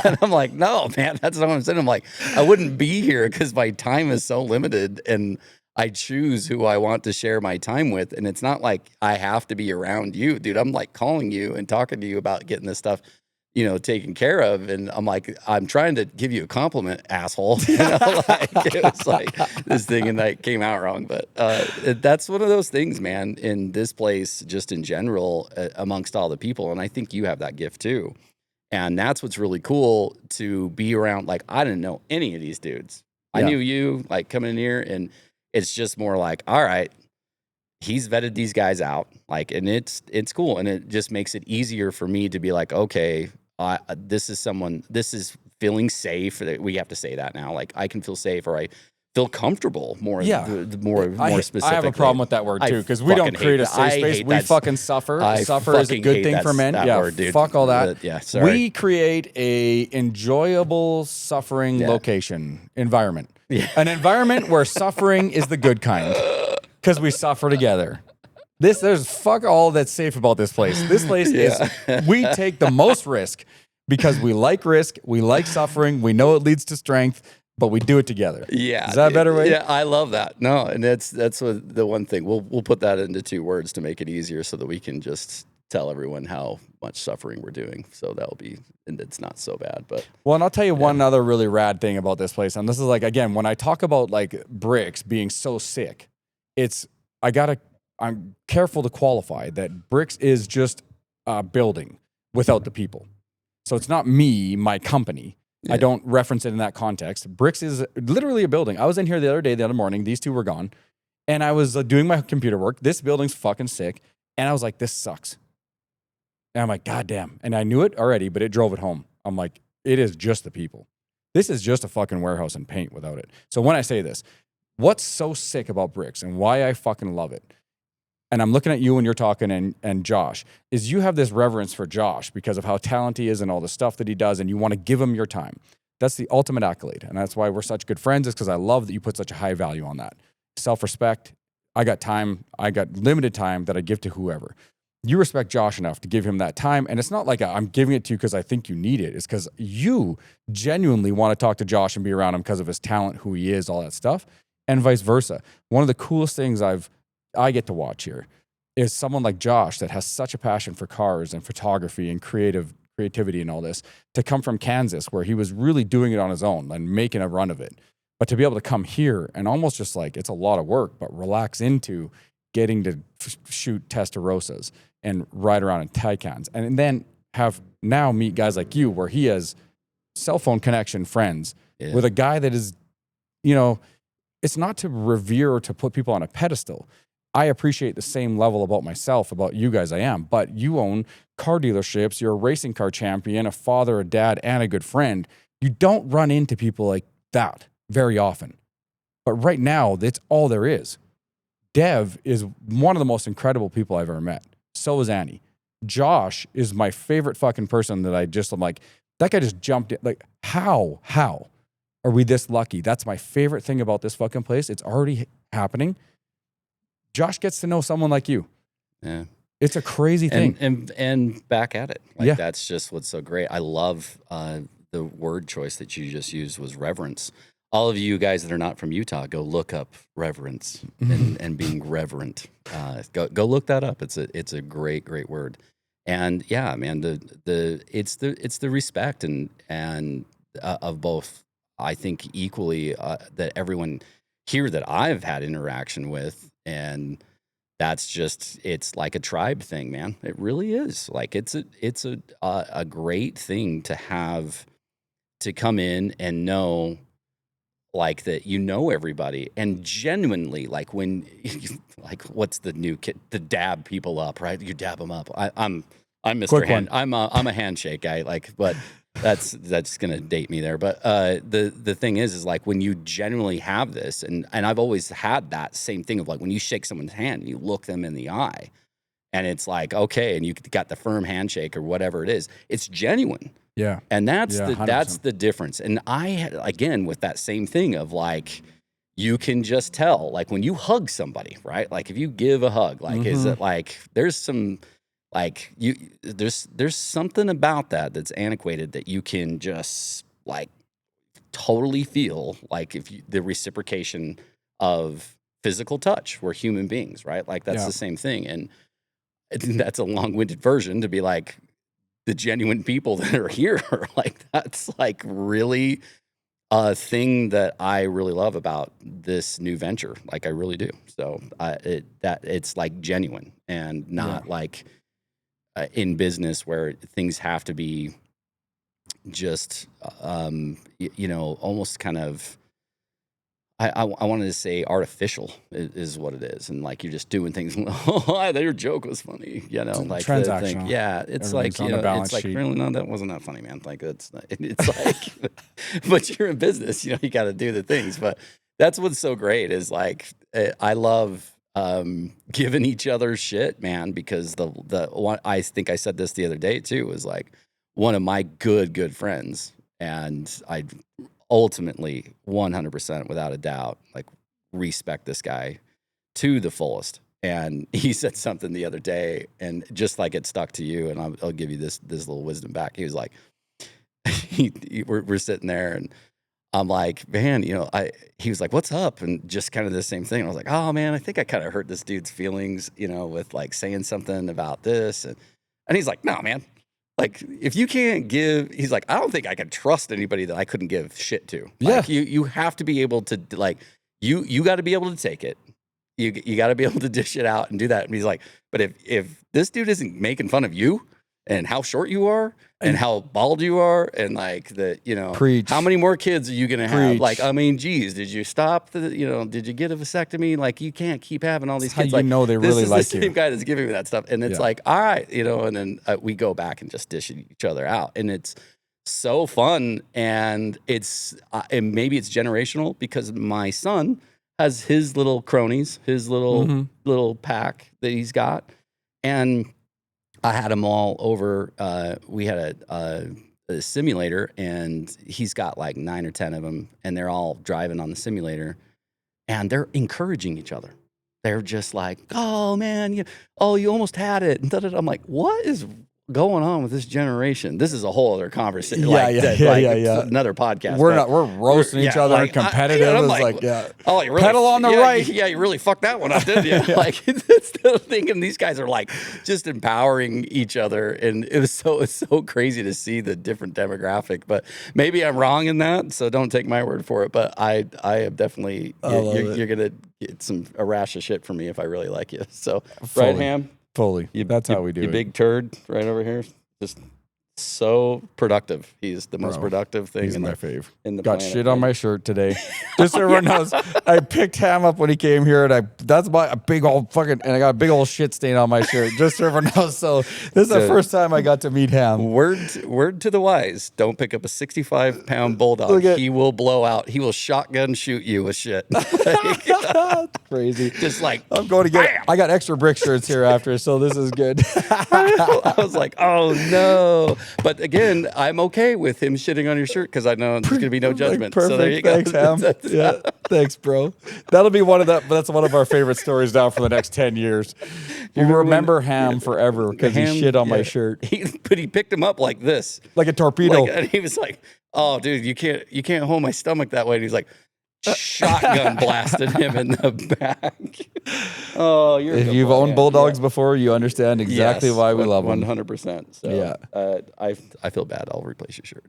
and I'm like, "No, man, that's not what I'm saying." I'm like, I wouldn't be here because my time is so limited, and I choose who I want to share my time with. And it's not like I have to be around you, dude. I'm like calling you and talking to you about getting this stuff, taken care of. And I'm like, I'm trying to give you a compliment, asshole. Like it was like this thing and that came out wrong. But that's one of those things, man, in this place, just in general, amongst all the people. And I think you have that gift too. And that's what's really cool to be around. Like, I didn't know any of these dudes. I Yeah. knew you, like, coming in here, and it's just more like, all right, he's vetted these guys out, like, and it's cool. And it just makes it easier for me to be like, okay, this is feeling safe. We have to say that now. Like, I can feel safe, or I feel comfortable more. Yeah. More specific. I have a problem with that word too, because we don't create a safe space. We fucking suffer. Suffer is a good thing for men. Yeah, word, dude. Fuck all that. Yeah, sorry. We create a enjoyable suffering location environment. Yeah. An environment where suffering is the good kind, because we suffer together. There's fuck all that's safe about this place. This place is, we take the most risk because we like risk, we like suffering, we know it leads to strength, but we do it together. Yeah. Is that a better way? Yeah, I love that. No, and that's what the one thing. We'll put that into 2 words to make it easier so that we can just tell everyone how much suffering we're doing. So that'll be, and it's not so bad. But well, and I'll tell you one other really rad thing about this place. And this is like, again, when I talk about like bricks being so sick, I'm careful to qualify that bricks is just a building without the people. So it's not me, my company. I don't reference it in that context. Bricks is literally a building. I was in here the other morning. These 2 were gone. And I was doing my computer work. This building's fucking sick. And I was like, this sucks. And I'm like, God damn. And I knew it already, but it drove it home. I'm like, it is just the people. This is just a fucking warehouse and paint without it. So when I say this, what's so sick about bricks and why I fucking love it, and I'm looking at you when you're talking and Josh, is you have this reverence for Josh because of how talented he is and all the stuff that he does, and you want to give him your time. That's the ultimate accolade. And that's why we're such good friends, is because I love that you put such a high value on that. Self-respect. I got limited time that I give to whoever. You respect Josh enough to give him that time. And it's not like I'm giving it to you because I think you need it. It's because you genuinely want to talk to Josh and be around him because of his talent, who he is, all that stuff, and vice versa. One of the coolest things I get to watch here is someone like Josh that has such a passion for cars and photography and creativity and all this, to come from Kansas where he was really doing it on his own and making a run of it. But to be able to come here and almost just like, it's a lot of work, but relax into getting to shoot Testarossas and ride around in Taycans, and then meet guys like you where he has cell phone connection friends with a guy that is, it's not to revere or to put people on a pedestal. I appreciate the same level about myself, about you guys I am, but you own car dealerships, you're a racing car champion, a father, a dad, and a good friend. You don't run into people like that very often. But right now, that's all there is. Dev is one of the most incredible people I've ever met. So is Annie. Josh is my favorite fucking person that I'm like, that guy just jumped in. Like, how are we this lucky? That's my favorite thing about this fucking place. It's already happening. Josh gets to know someone like you. Yeah. It's a crazy thing. And back at it. Like, that's just what's so great. I love the word choice that you just used was reverence. All of you guys that are not from Utah, go look up reverence and being reverent. Go look that up. It's a great word. And yeah, man, it's the respect and of both. I think equally that everyone here that I've had interaction with, and that's just, it's like a tribe thing, man. It really is. Like, it's a great thing to have, to come in and know, like, that everybody, and genuinely, like, when like, what's the new kid, the dab people up, right? You dab them up. I'm Mr. Hand. I'm a handshake guy, like, but that's gonna date me there. But the thing is like, when you genuinely have this, and I've always had that same thing of like, when you shake someone's hand, you look them in the eye, and it's like, okay, and you got the firm handshake or whatever it is, it's genuine. Yeah. And that's Yeah, that's 100%. the difference. And again, with that same thing of like, you can just tell, like when you hug somebody, right? Like if you give a hug, like is it like there's some like there's something about that's antiquated that you can just like totally feel like the reciprocation of physical touch. We're human beings, right? Like that's Yeah. the same thing. And I think that's a long-winded version to be like the genuine people that are here. Like that's like really a thing that I really love about this new venture. Like I really do. So it's like genuine and not like in business where things have to be just almost kind of I wanted to say artificial is what it is, and like you're just doing things. Oh, their joke was funny, like the thing. Transactional. Yeah, it's Everything's like on the it's balance like sheet. really no, that wasn't that funny, man. Like it's like, but you're in business, you got to do the things. But that's what's so great is like I love giving each other shit, man, because the one I think I said this the other day too was like one of my good friends, and I ultimately 100% without a doubt like respect this guy to the fullest. And he said something the other day, and just like it stuck to you, and I'll give you this little wisdom back. He was like, we're sitting there, and I'm like, man, he was like, what's up? And just kind of the same thing. I was like, oh man, I think I kind of hurt this dude's feelings, with like saying something about this. And he's like, no, man, like if you can't give, he's like, I don't think I can trust anybody that I couldn't give shit to. Like you have to be able to like, you got to be able to take it. You got to be able to dish it out and do that. And he's like, but if this dude isn't making fun of you and how short you are and how bald you are and like Preach. how many more kids are you going to have? Preach. Like, I mean, geez, did you stop did you get a vasectomy? Like you can't keep having all these That's kids. how Like, you know they really like this is the you. same guy that's giving me that stuff. And it's like, all right, and then we go back and just dish each other out. And it's so fun. And it's, and maybe it's generational because my son has his little cronies, his little pack that he's got. And I had them all over. We had a simulator, and he's got like 9 or 10 of them, and they're all driving on the simulator, and they're encouraging each other. They're just like, "Oh man, you almost had it." And I'm like, "What is going on with this generation?" This is a whole other conversation. Another podcast. We're roasting each other, like, competitive. I'm it's like, oh, you really, pedal on the right. Yeah, you really fucked that one up, didn't you? Like, it's still thinking these guys are like just empowering each other, and it's so crazy to see the different demographic. But maybe I'm wrong in that, so don't take my word for it. But I have definitely you're gonna get a rash of shit from me if I really like you. So Fully. Right, Ham? Fully. That's how we do you it. Big turd right over here. Just so productive. He's the most productive thing. He's in my the fave. In the Got planet, shit on my shirt today. Just so everyone knows, I picked Ham up when he came here, and that's a big old fucking, and I got a big old shit stain on my shirt. Just so everyone knows. So this is the first time I got to meet Ham. Word to the wise: don't pick up a 65-pound bulldog. He will blow out. He will shotgun shoot you with shit. That's crazy. Just like I'm going to get. I got extra brick shirts here after, so this is good. I was like, oh no. But again, I'm okay with him shitting on your shirt because I know there's going to be no judgment. Perfect. So there you Thanks, go. Ham. Yeah, thanks, bro. That'll be that's one of our favorite stories now for the next 10 years. You'll remember Ham forever because he shit on my shirt. But he picked him up like this. Like a torpedo. And he was like, oh, dude, you can't hold my stomach that way. And he's like, shotgun blasted him in the back. Oh, if you've owned bulldogs before, you understand exactly why we love them. 100%. So yeah, I feel bad. I'll replace your shirt.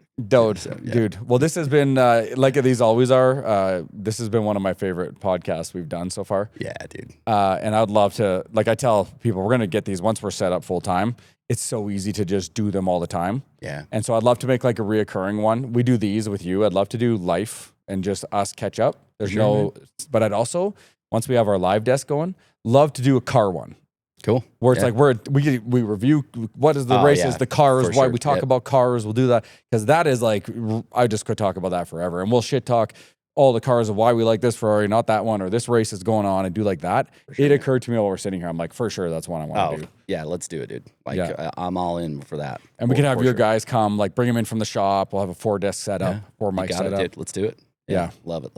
Dude. Well, this has been like these always are. This has been one of my favorite podcasts we've done so far. Yeah, dude. And I'd love to, like I tell people, we're gonna get these once we're set up full time. It's so easy to just do them all the time. Yeah. And so I'd love to make like a reoccurring one. We do these with you. I'd love to do life and just us catch up. But I'd also, once we have our live desk going, love to do a car one. Cool. Where it's like we review what is the races, the cars, why we talk about cars. We'll do that because that is like I just could talk about that forever, and we'll shit talk all the cars of why we like this Ferrari, not that one, or this race is going on, and do like that. Sure, it occurred to me while we're sitting here. I'm like, for sure, that's one I want to do. Yeah, let's do it, dude. Like, Yeah. I'm all in for that. And we can have For your sure. guys come, like bring them in from the shop. We'll have a 4-desk setup, 4 You mic got it, setup. dude. Let's do it. Yeah. Love it.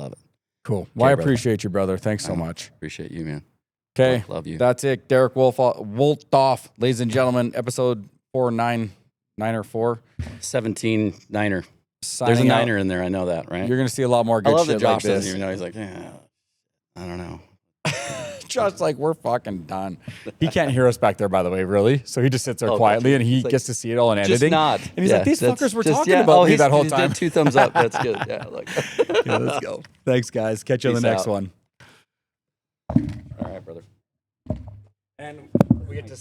Cool. Well, I brother. appreciate you, brother. Thanks so much. Appreciate you, man. Okay. Love you. That's it. Derek Wolthoff, ladies and gentlemen, episode 4. 17 niner. There's a Signing out. niner in there. I know that, right? You're going to see a lot more I good love that shit like Josh doesn't this. even know. He's like, yeah, I don't know. Josh's like, we're fucking done. He can't hear us back there, by the way, really. So he just sits there Oh, quietly and he like, gets to see it all in Just editing. nod. And he's like, these that's fuckers were just- talking about me he's- that whole he did time. 2 thumbs up. That's good. Yeah. Like, Yeah, let's go. Thanks, guys. Catch you on the Peace next out. one. all right, brother. And we get to